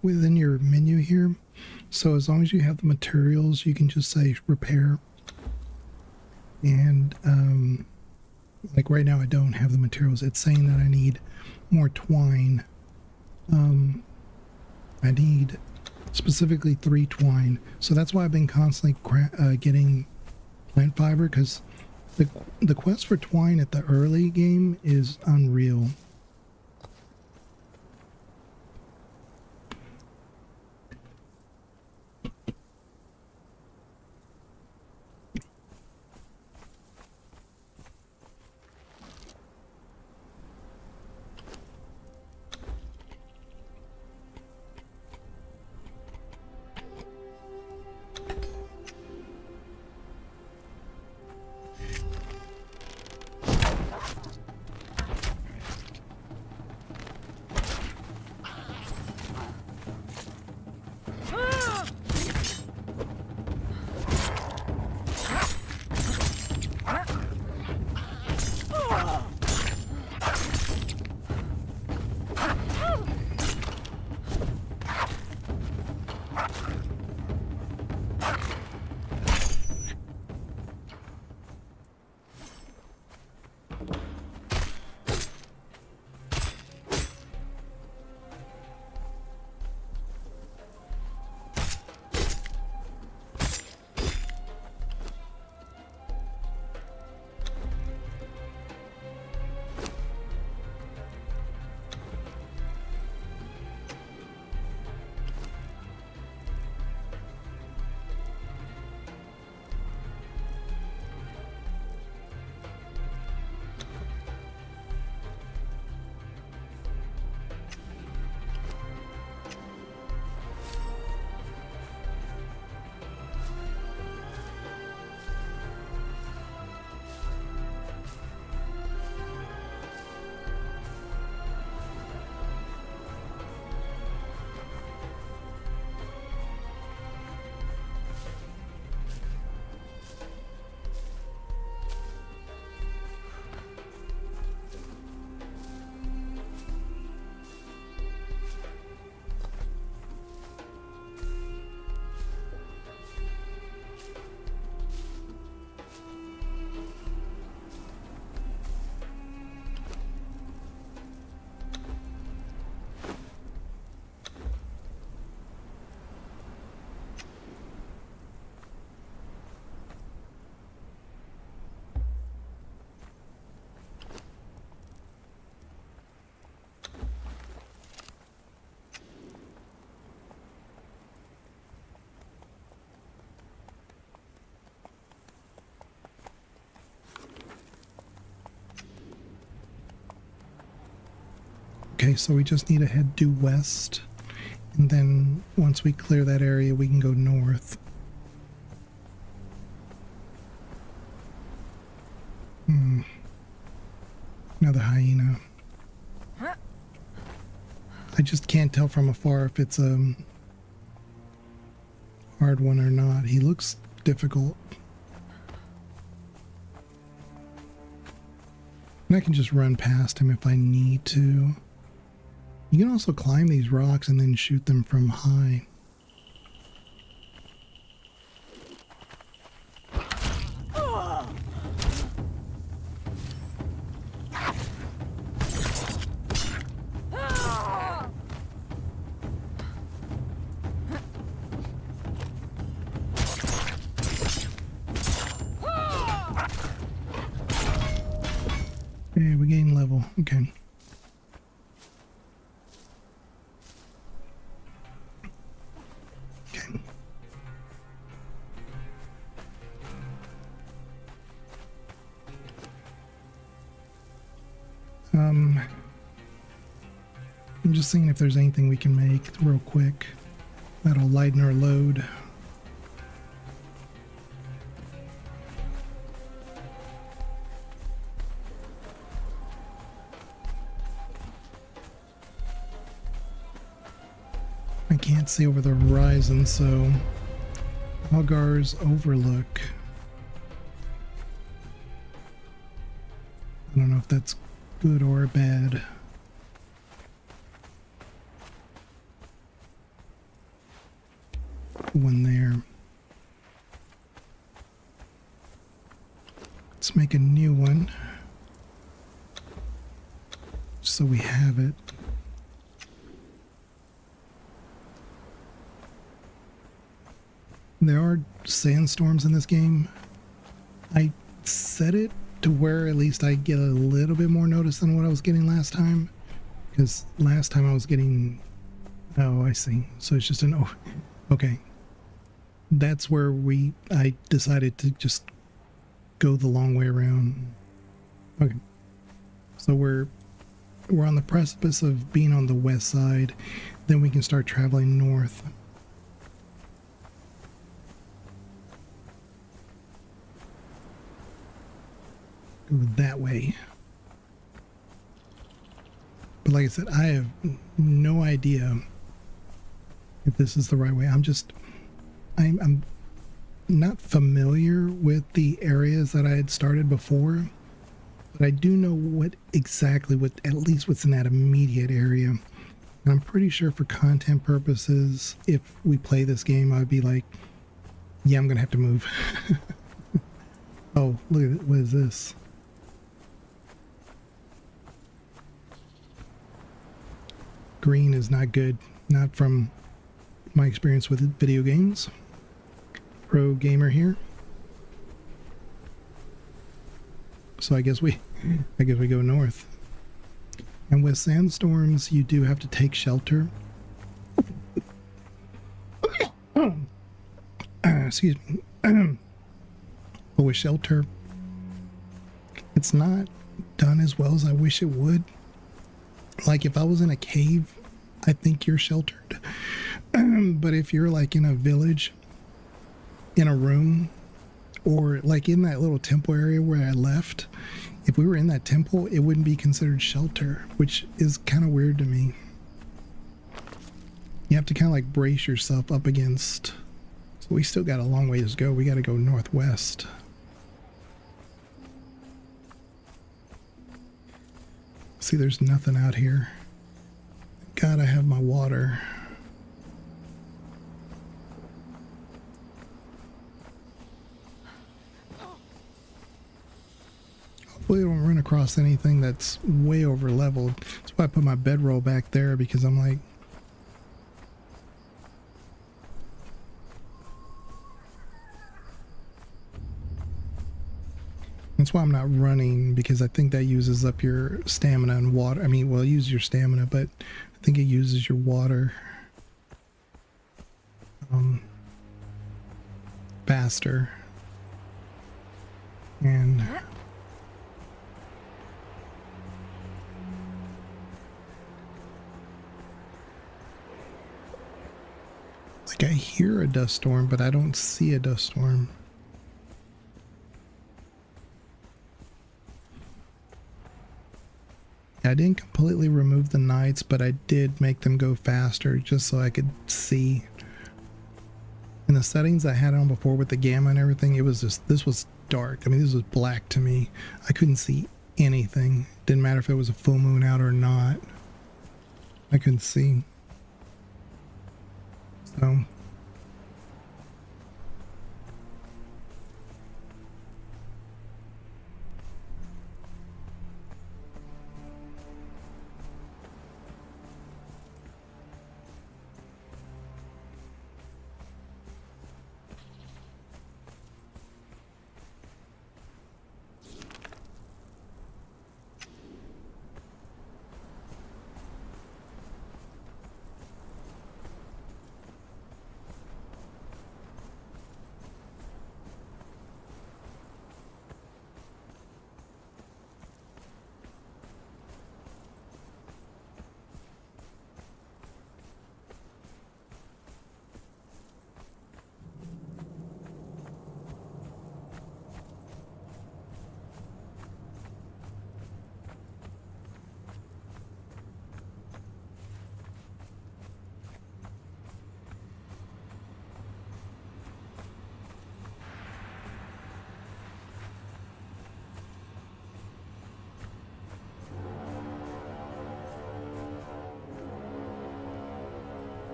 within your menu here. So as long as you have the materials, you can just say repair. And like right now I don't have the materials. It's saying that I need more twine. I need specifically 3 twine. So that's why I've been constantly getting plant fiber, because the quest for twine at the early game is unreal. Okay, so we just need to head due west, and then once we clear that area, we can go north. Another hyena. I just can't tell from afar if it's a hard one or not. He looks difficult. And I can just run past him if I need to. You can also climb these rocks and then shoot them from high. Okay, we gain level. Okay. I'm just seeing if there's anything we can make real quick that'll lighten our load. I can't see over the horizon, so Algar's Overlook. I don't know if that's good or bad. one there. Let's make a new one so we have it. There are sandstorms in this game. I set it to where at least I get a little bit more notice than what I was getting last time. Because last time I was getting... Oh, I see. So it's just an... Oh, okay. That's where I decided to just go the long way around. Okay. So we're on the precipice of being on the west side. Then we can start traveling north. Go that way. But like I said, I have no idea if this is the right way. I'm not familiar with the areas that I had started before, but I do know what at least what's in that immediate area. And I'm pretty sure for content purposes, if we play this game, I'd be like, yeah, I'm gonna have to move. Oh, look at it. What is this? Green is not good, not from my experience with video games. Pro gamer here. So I guess we go north. And with sandstorms, you do have to take shelter. Excuse me. But with shelter, it's not done as well as I wish it would. Like if I was in a cave, I think you're sheltered. But if you're like in a village, in a room, or like in that little temple area where I left, if we were in that temple, it wouldn't be considered shelter, which is kind of weird to me. You have to kind of like brace yourself up against. So we still got a long ways to go. We got to go northwest. See, there's nothing out here. God, I have my water. Hopefully I don't run across anything that's way over leveled. That's why I put my bedroll back there, because I'm like, that's why I'm not running, because I think that uses up your stamina and water. I mean, well, use your stamina, but I think it uses your water faster. And like I hear a dust storm, but I don't see a dust storm. I didn't completely remove the nights, but I did make them go faster just so I could see. In the settings I had on before with the gamma and everything, it was just, this was dark. I mean, this was black to me. I couldn't see anything. Didn't matter if it was a full moon out or not. I couldn't see. So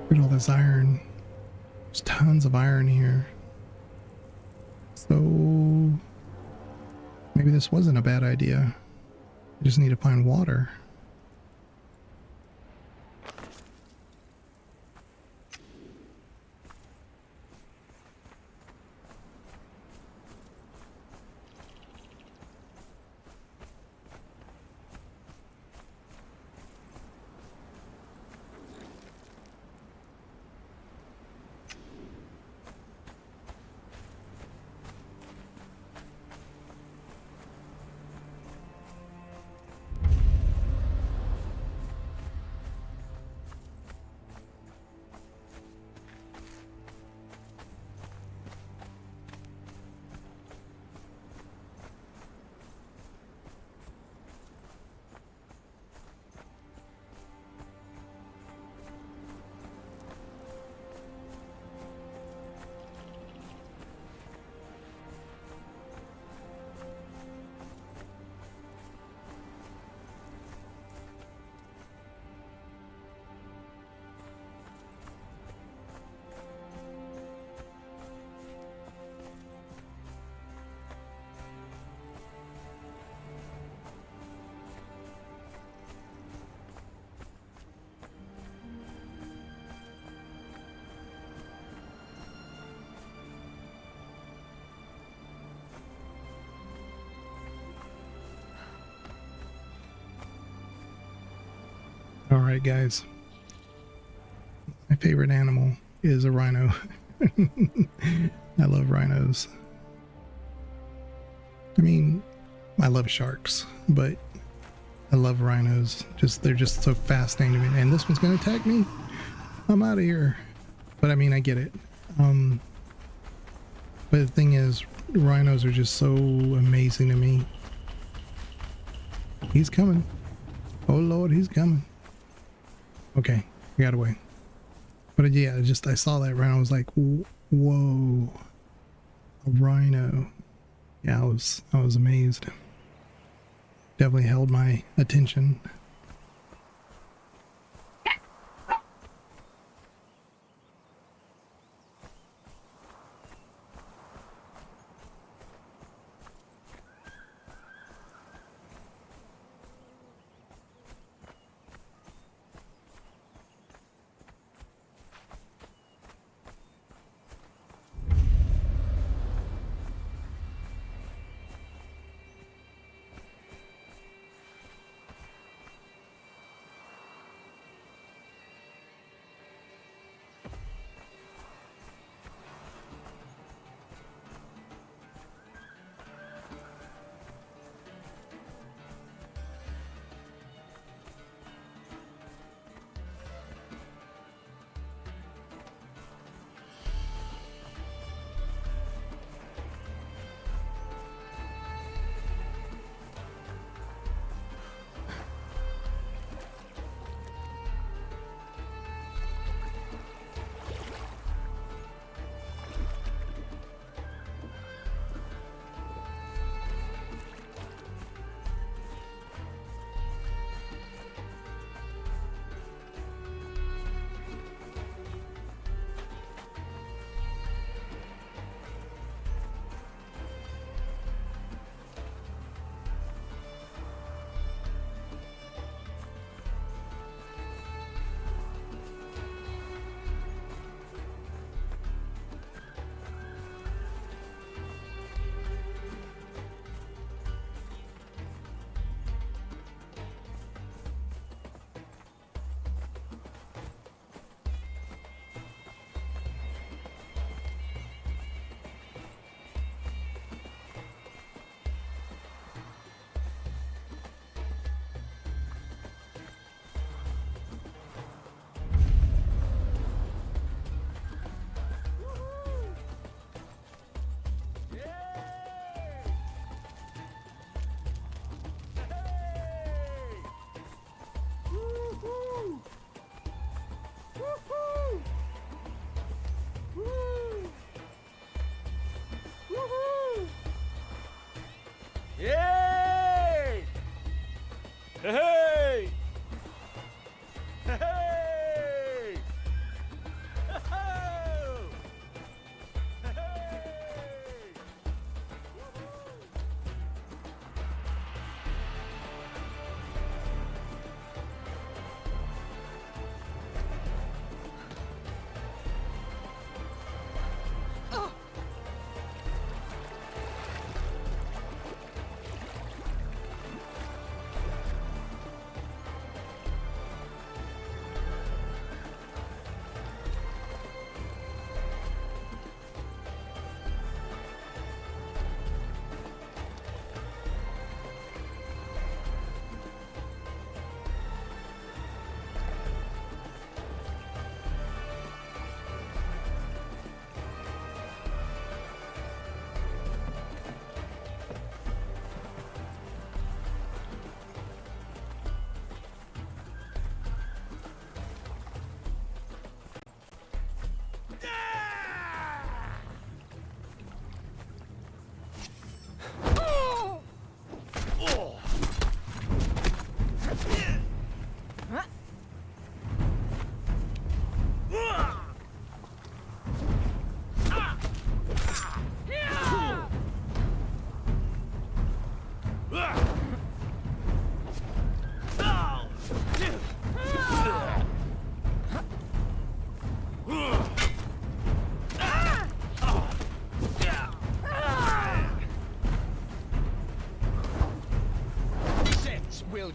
look at all this iron. There's tons of iron here. So maybe this wasn't a bad idea. I just need to find water. All right, guys. My favorite animal is a rhino. I love rhinos. I mean, I love sharks, but I love rhinos. They're just so fascinating to me. And this one's gonna attack me. I'm out of here. But I mean, I get it. But the thing is, rhinos are just so amazing to me. He's coming. Oh Lord, he's coming. Okay, I got away. But yeah, I saw that rhino. I was like, whoa, a rhino. Yeah, I was amazed. Definitely held my attention.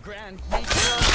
Grand Maker.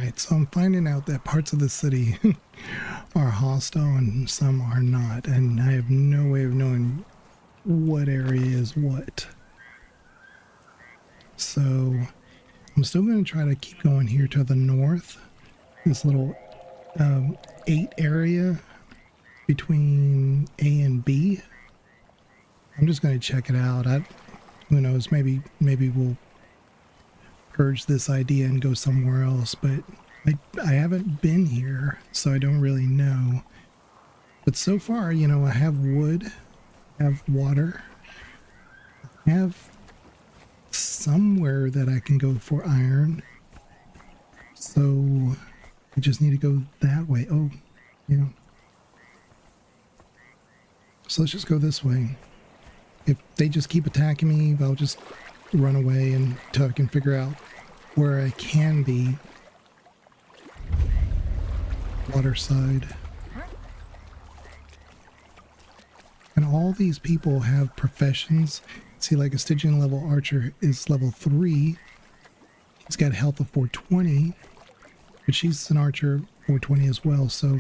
Alright, so I'm finding out that parts of the city are hostile and some are not, and I have no way of knowing what area is what. So I'm still going to try to keep going here to the north. This little 8 area between A and B. I'm just going to check it out. Who knows, maybe we'll purge this idea and go somewhere else, but I haven't been here, so I don't really know. But so far, you know, I have wood, I have water, I have somewhere that I can go for iron. So I just need to go that way. Oh, yeah. So let's just go this way. If they just keep attacking me, I'll just run away until I can figure out where I can be. Water side. And all these people have professions. See, like a Stygian level archer is level 3. He's got health of 420, but she's an archer 420 as well, so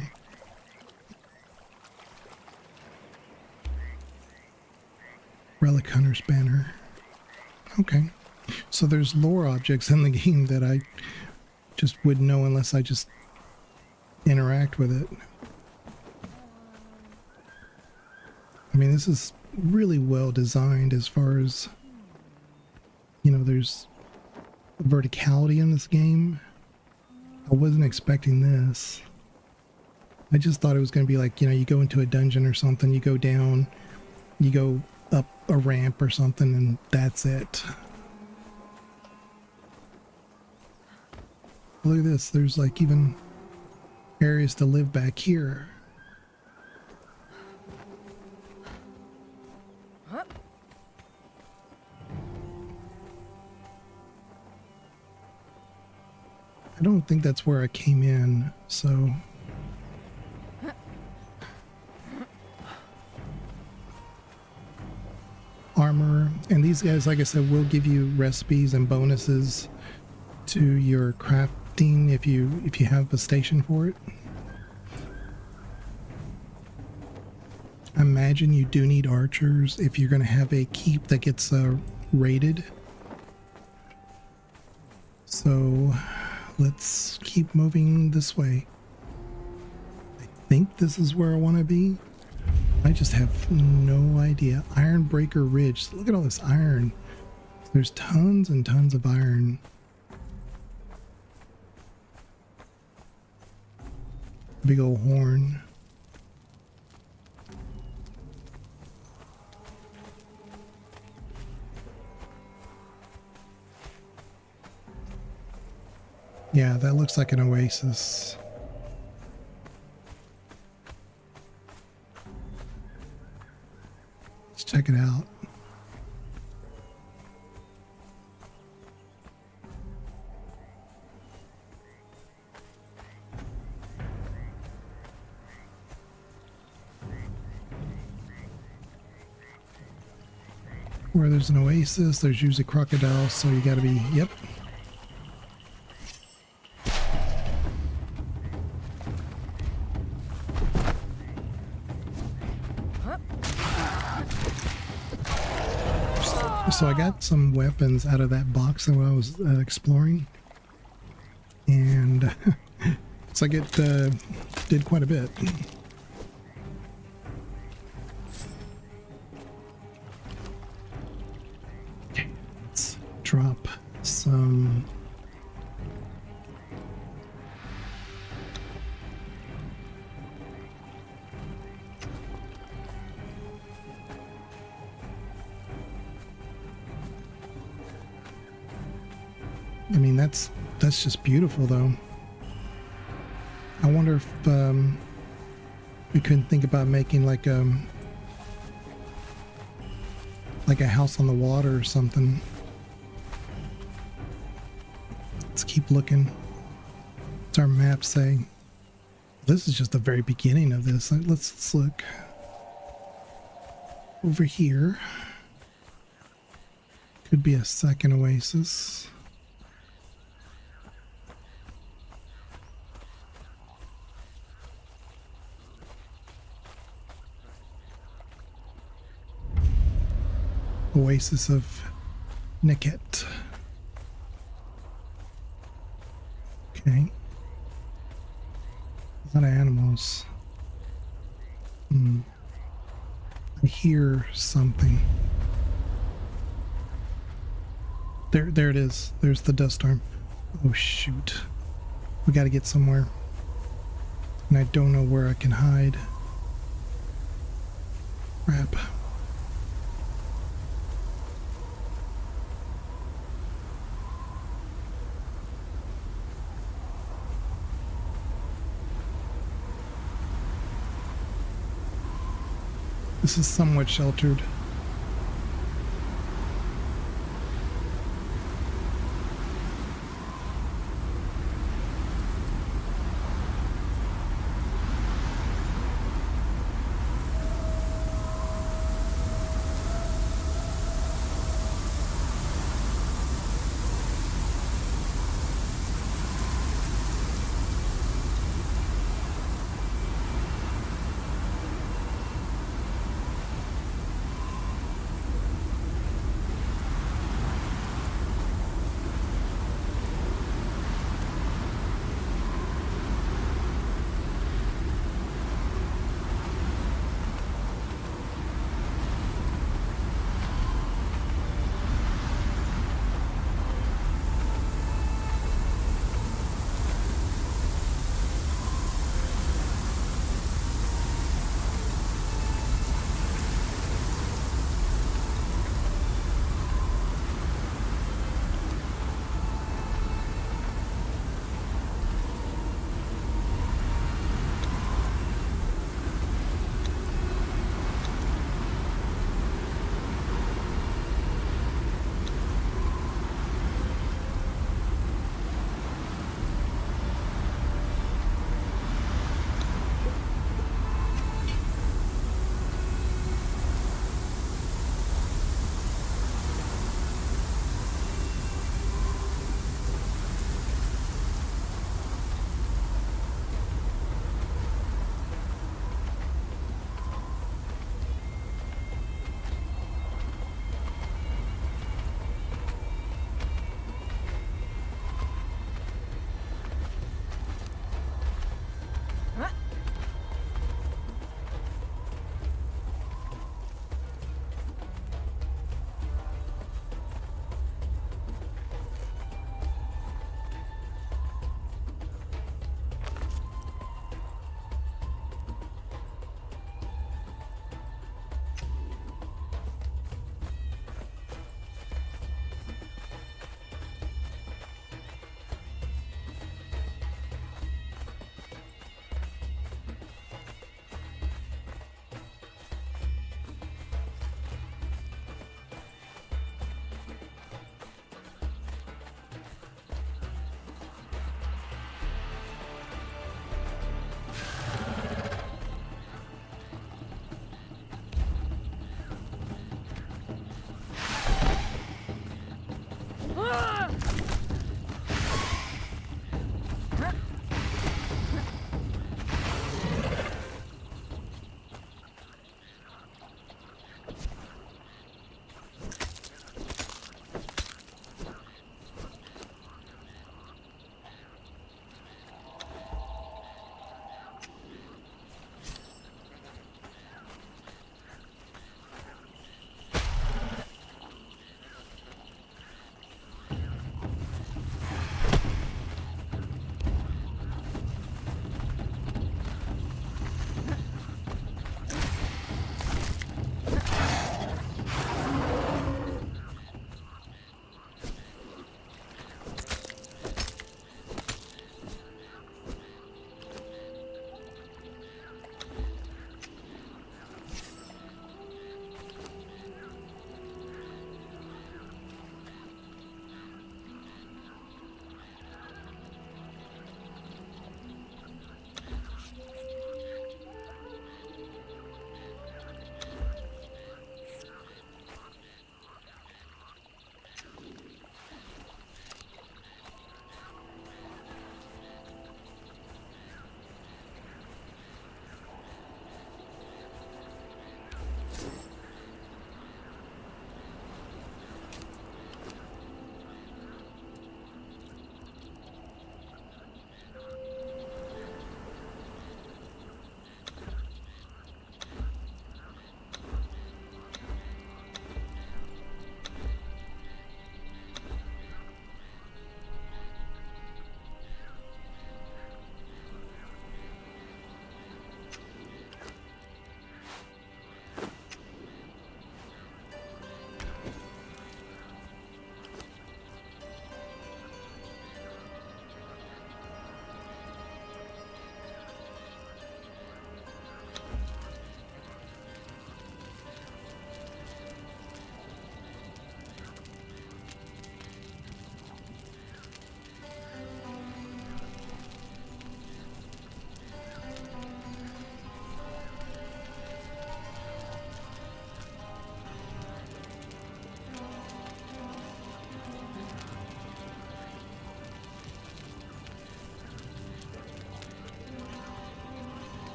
relic hunter's banner. Okay, so there's lore objects in the game that I just wouldn't know unless I just interact with it. I mean, this is really well designed as far as, you know, there's verticality in this game. I wasn't expecting this. I just thought it was going to be like, you know, you go into a dungeon or something, you go down, you go up a ramp or something, and that's it. Look at this, there's like even areas to live back here. I don't think that's where I came in, so armor, and these guys, like I said, will give you recipes and bonuses to your crafting if you have a station for it. I imagine you do need archers if you're going to have a keep that gets raided. So let's keep moving this way. I think this is where I want to be. I just have no idea. Ironbreaker Ridge. Look at all this iron. There's tons and tons of iron. Big old horn. Yeah, that looks like an oasis. Let's check it out. Where there's an oasis, there's usually crocodiles, so you gotta be, yep. So I got some weapons out of that box that I was exploring, and it's like it did quite a bit. Okay, let's drop some. I mean, that's just beautiful, though. I wonder if we couldn't think about making like a house on the water or something. Let's keep looking. What's our map saying? This is just the very beginning of this. Let's look over here. Could be a second oasis. oasis of Niket. Okay. A lot of animals. I hear something. There it is. There's the dust storm. Oh shoot. We gotta get somewhere. And I don't know where I can hide. Crap. This is somewhat sheltered.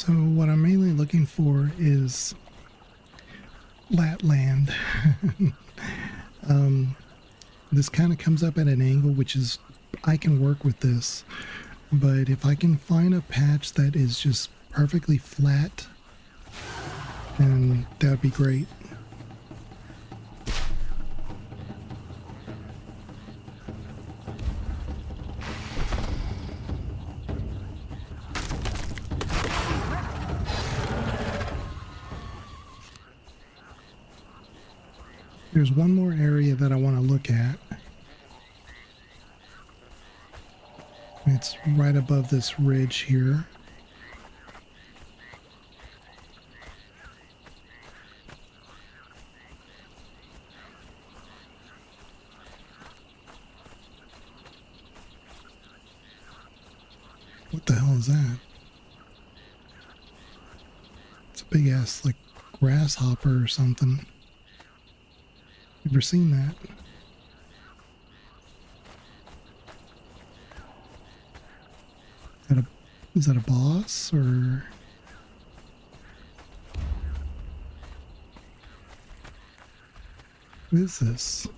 So what I'm mainly looking for is Latland. This kind of comes up at an angle, which is, I can work with this, but if I can find a patch that is just perfectly flat, then that would be great. There's one more area that I want to look at. It's right above this ridge here. What the hell is that? It's a big ass, like, grasshopper or something. Ever seen that? Is that a boss or? What is this?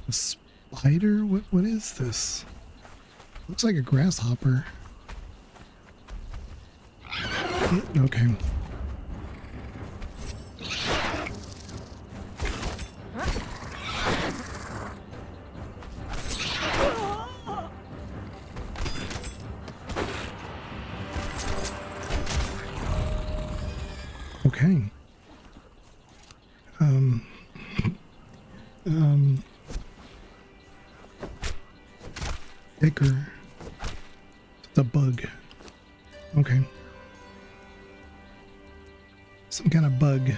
A spider? What is this? Looks like a grasshopper. Okay. Okay. Icker. The bug. Okay. Some kind of bug.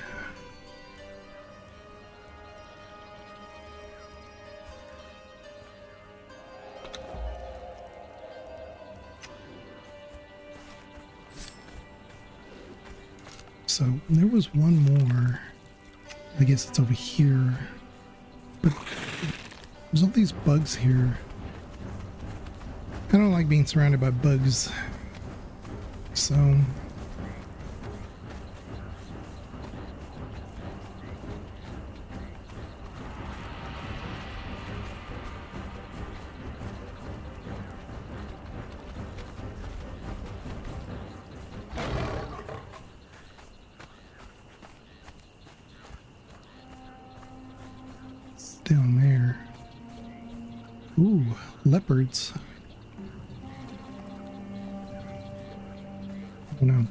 So there was one more. I guess it's over here. But there's all these bugs here. I don't like being surrounded by bugs. So it's down there. Ooh, leopards. Oh no.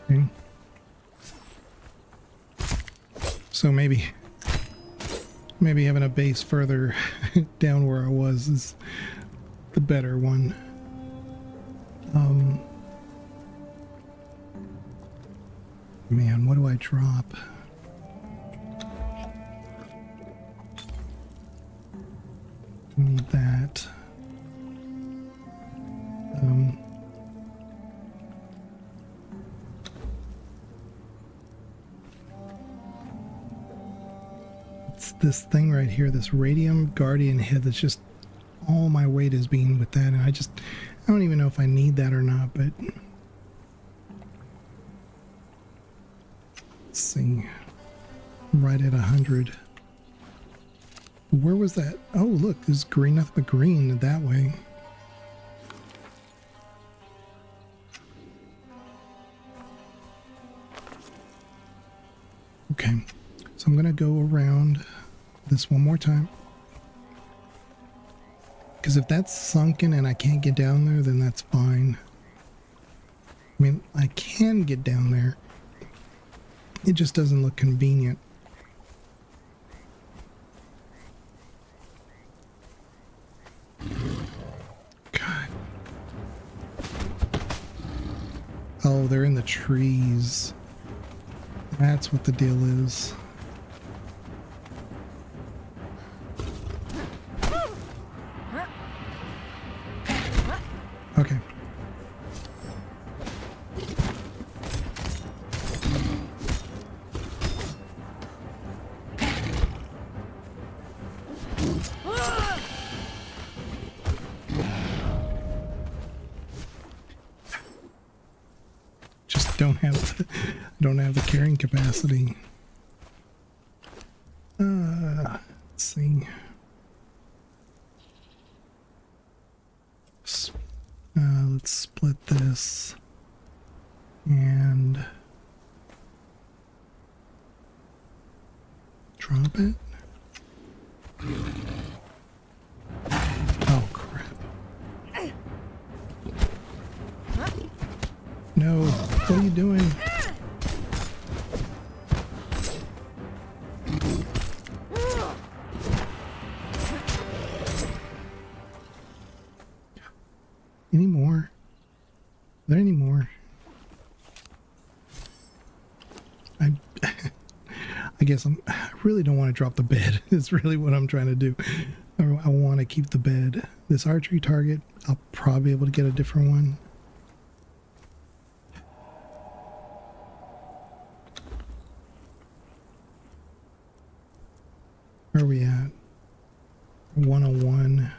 Okay. So maybe having a base further down where I was is the better one. Man, what do I drop? Need that. It's this thing right here, this radium guardian head that's just all my weight is being with that, and I don't even know if I need that or not, but let's see. I'm right at 100. Where was that? Oh, look, there's green, nothing but green that way. Okay, so I'm gonna go around this one more time. Because if that's sunken and I can't get down there, then that's fine. I mean, I can get down there. It just doesn't look convenient. God. Oh, they're in the trees. That's what the deal is. Okay. Just don't have the carrying capacity. Let's see. Let's split this and drop it. Oh crap. No, what are you doing? Any more? Are there any more? I guess I really don't want to drop the bed. It's really what I'm trying to do. I want to keep the bed. This archery target, I'll probably be able to get a different one. Where are we at? 101.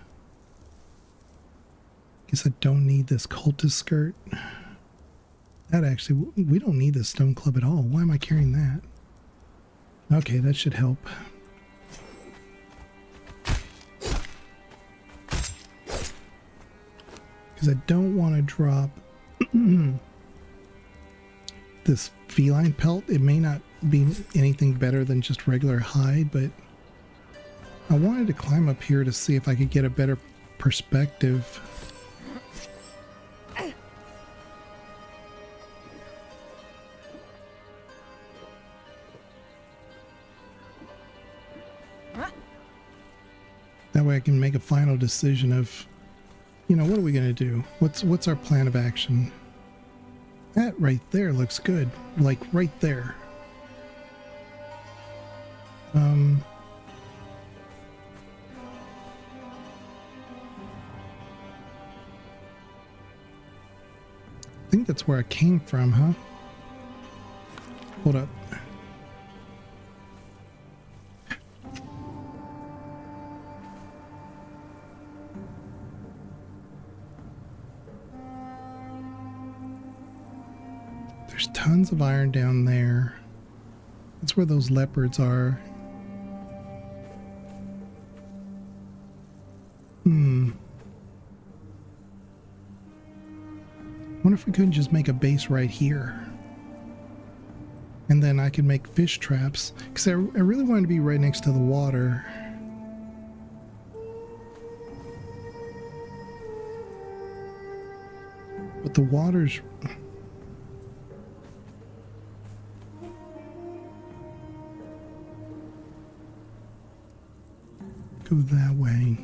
Guess I don't need this cultist skirt. That actually, we don't need this stone club at all. Why am I carrying that? Okay, that should help. Because I don't want to drop this feline pelt. It may not be anything better than just regular hide, but I wanted to climb up here to see if I could get a better perspective. That way I can make a final decision of, you know, what are we going to do? What's our plan of action? That right there looks good. Like right there. I think that's where I came from, huh? Hold up. There's tons of iron down there. That's where those leopards are. Wonder if we couldn't just make a base right here. And then I could make fish traps. Because I really wanted to be right next to the water. But the water's... Go that way.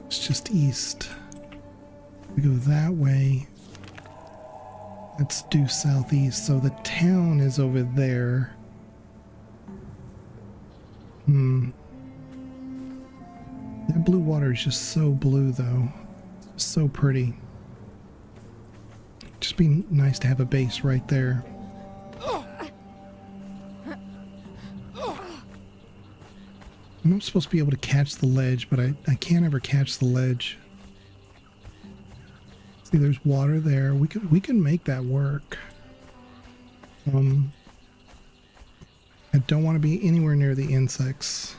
It's just east. We go that way. Let's do southeast. So the town is over there. That blue water is just so blue, though. It's so pretty. Just be nice to have a base right there. I'm not supposed to be able to catch the ledge, but I can't ever catch the ledge. See, there's water there. We can make that work. I don't want to be anywhere near the insects.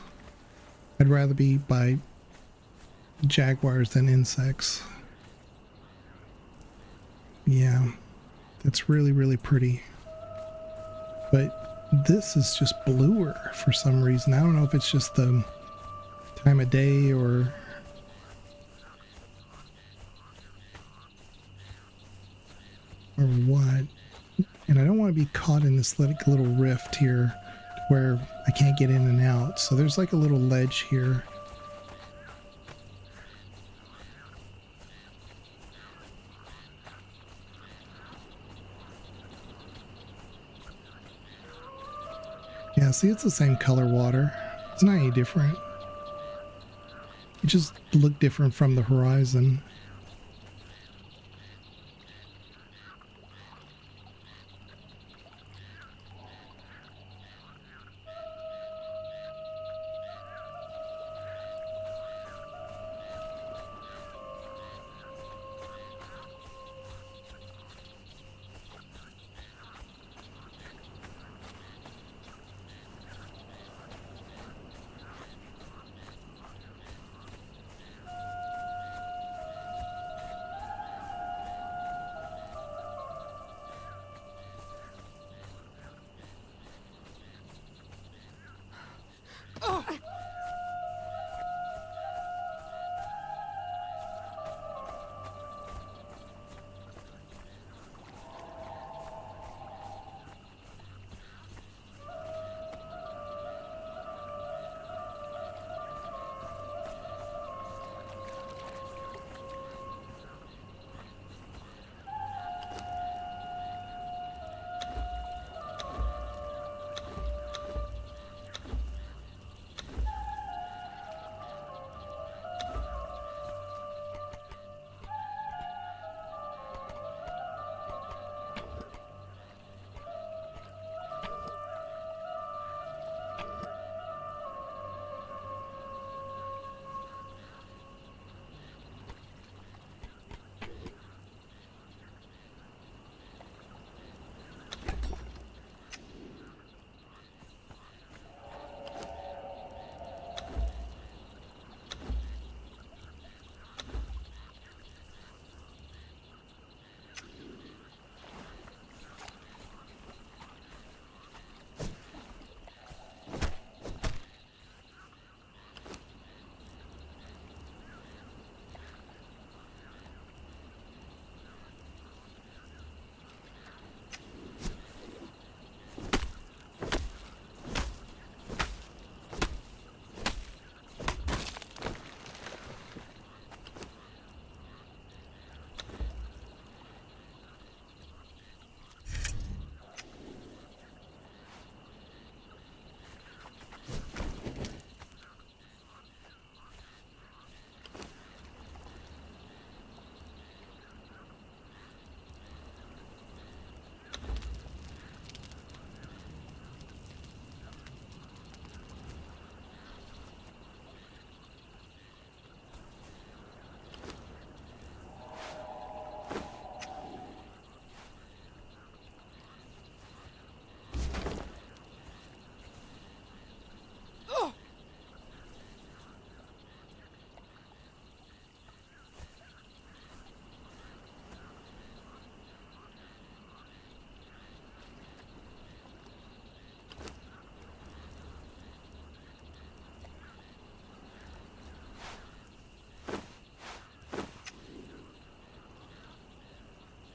I'd rather be by jaguars than insects. Yeah, that's really, really pretty. But this is just bluer for some reason. I don't know if it's just the time of day or what. And I don't want to be caught in this little rift here where I can't get in and out. So there's like a little ledge here. Yeah, see, it's the same color water. It's not any different. It just looked different from the horizon.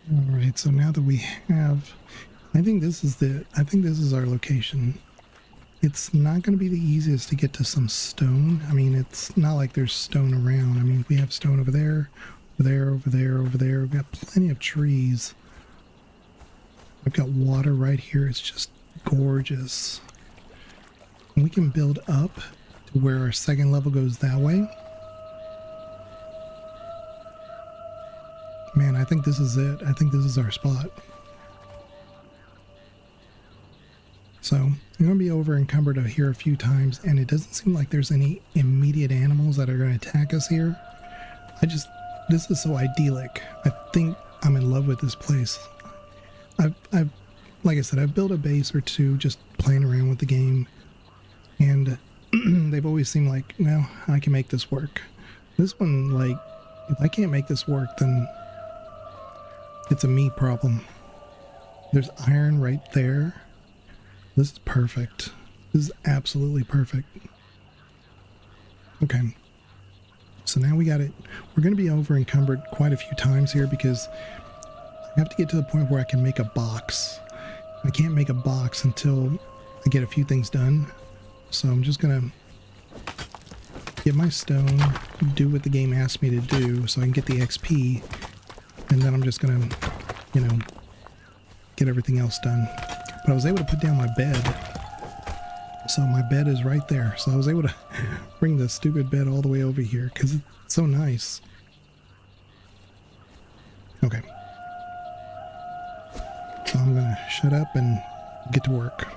All right, so now that we have, I think this is our location. It's not going to be the easiest to get to some stone. I mean, it's not like there's stone around. I mean, we have stone over there, over there, over there, over there. We've got plenty of trees. I've got water right here. It's just gorgeous. And we can build up to where our second level goes that way. Man, I think this is it. I think this is our spot. So I'm going to be over encumbered here a few times, and it doesn't seem like there's any immediate animals that are going to attack us here. This is so idyllic. I think I'm in love with this place. I've like I said, I've built a base or two just playing around with the game, and they've always seemed like, well, I can make this work. This one, like, if I can't make this work, then it's a me problem. There's iron right there. This is perfect. This is absolutely perfect. Okay. So now we got it. We're going to be over encumbered quite a few times here because I have to get to the point where I can make a box. I can't make a box until I get a few things done. So I'm just going to get my stone, do what the game asked me to do so I can get the XP. And then I'm just going to, you know, get everything else done. But I was able to put down my bed. So my bed is right there. So I was able to bring the stupid bed all the way over here because it's so nice. Okay. So I'm going to shut up and get to work.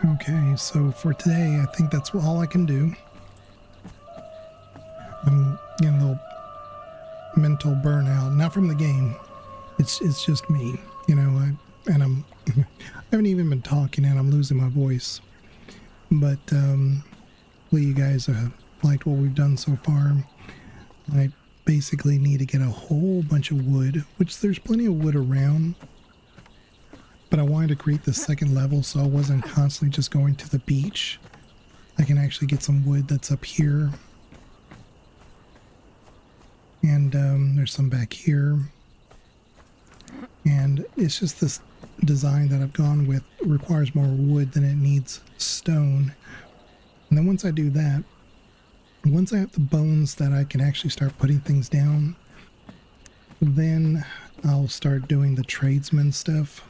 Okay, so for today, I think that's all I can do. I'm getting a little mental burnout, not from the game. It's just me, you know. I haven't even been talking, and I'm losing my voice. But hopefully, you guys have liked what we've done so far. I basically need to get a whole bunch of wood, which there's plenty of wood around. But I wanted to create the second level so I wasn't constantly just going to the beach. I can actually get some wood that's up here. And there's some back here. And it's just this design that I've gone with requires more wood than it needs stone. And then once I do that, once I have the bones that I can actually start putting things down, then I'll start doing the tradesman stuff.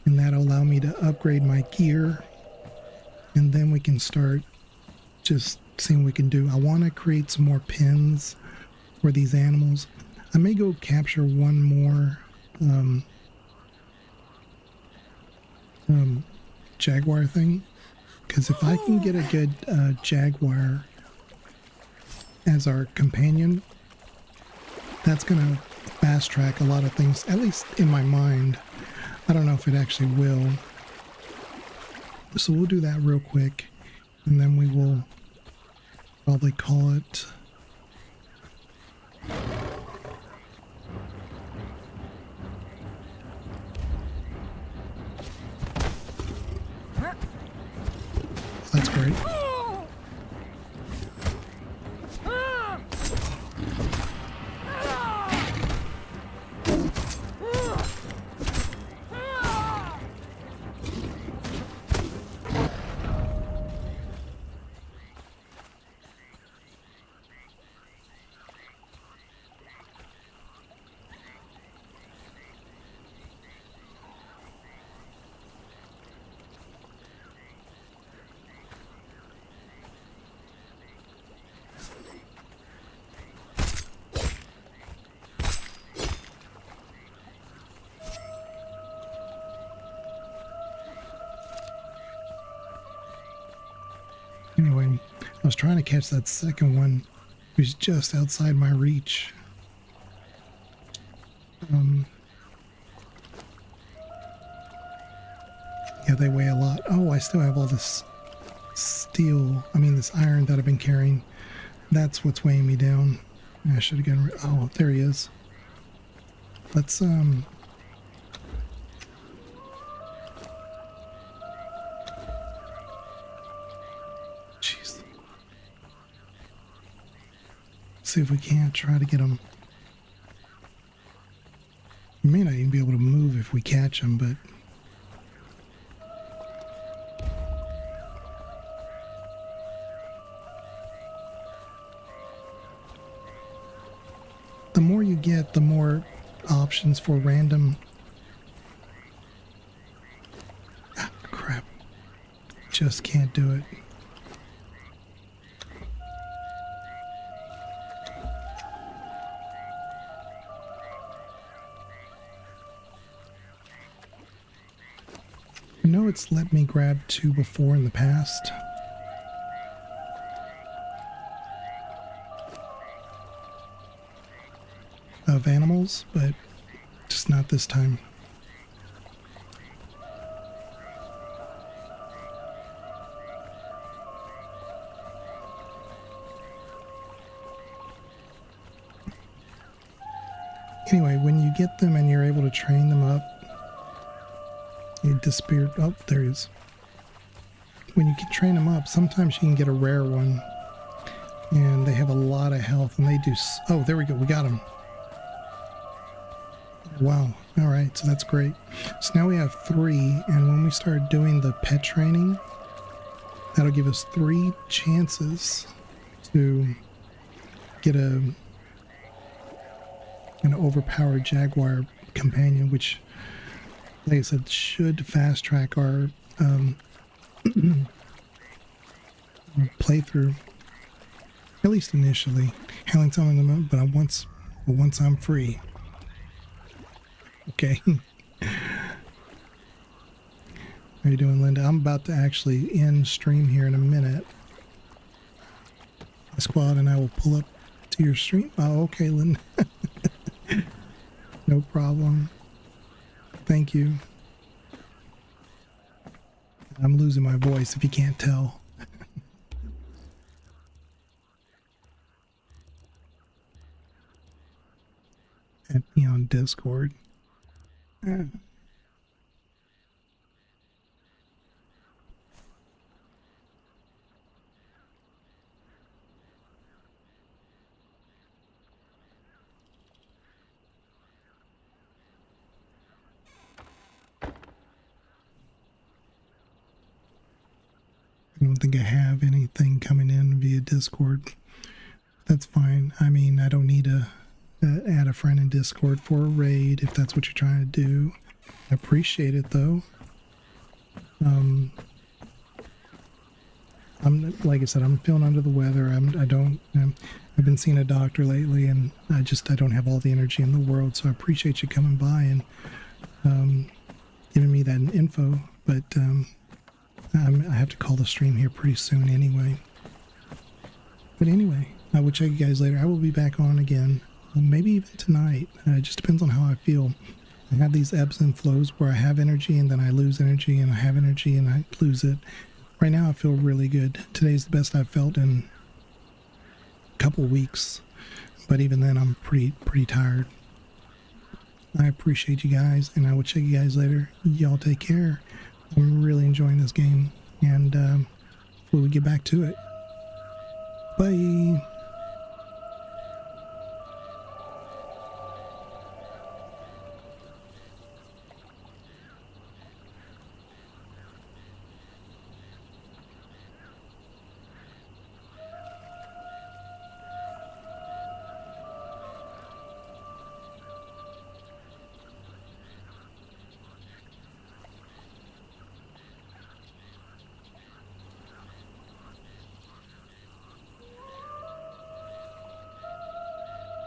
And that'll allow me to upgrade my gear. And then we can start just seeing what we can do. I want to create some more pins for these animals. I may go capture one more jaguar thing. Because if I can get a good jaguar as our companion, that's going to fast track a lot of things, at least in my mind. I don't know if it actually will. So we'll do that real quick, and then we will probably call it. That's great. Anyway, I was trying to catch that second one. It was just outside my reach. Yeah, they weigh a lot. Oh, I still have all this this iron that I've been carrying. That's what's weighing me down. I should have gotten oh, there he is. Let's, see if we can't try to get them. We may not even be able to move if we catch them, but the more you get, the more options for random. Ah, crap. Just can't do it. I know it's let me grab two before in the past. Of animals, but just not this time. Anyway, when you get them and you're able to train them up, it disappeared. Oh, there he is. When you can train them up, sometimes you can get a rare one. And they have a lot of health, and they do... Oh, there we go. We got him. Wow. All right, so that's great. So now we have 3, and when we start doing the pet training, that'll give us 3 chances to get an overpowered jaguar companion, which, like I said, should fast track our playthrough, at least initially. Handling some of them, but once I'm free. Okay. How you doing, Linda? I'm about to actually end stream here in a minute. The squad and I will pull up to your stream. Oh, okay, Linda. No problem. Thank you. I'm losing my voice if you can't tell. Add me on Discord. I don't think I have anything coming in via Discord. That's fine. I mean, I don't need to add a friend in Discord for a raid if that's what you're trying to do. I appreciate it though. I'm like I said, I'm feeling under the weather. I've been seeing a doctor lately, and I don't have all the energy in the world. So I appreciate you coming by and giving me that info. But I have to call the stream here pretty soon anyway. But anyway, I will check you guys later. I will be back on again, maybe even tonight. It just depends on how I feel. I have these ebbs and flows where I have energy and then I lose energy, and I have energy and I lose it. Right now I feel really good. Today's the best I've felt in a couple weeks, but even then I'm pretty tired. I appreciate you guys, and I will check you guys later. Y'all take care. I'm really enjoying this game, and hopefully we get back to it. Bye.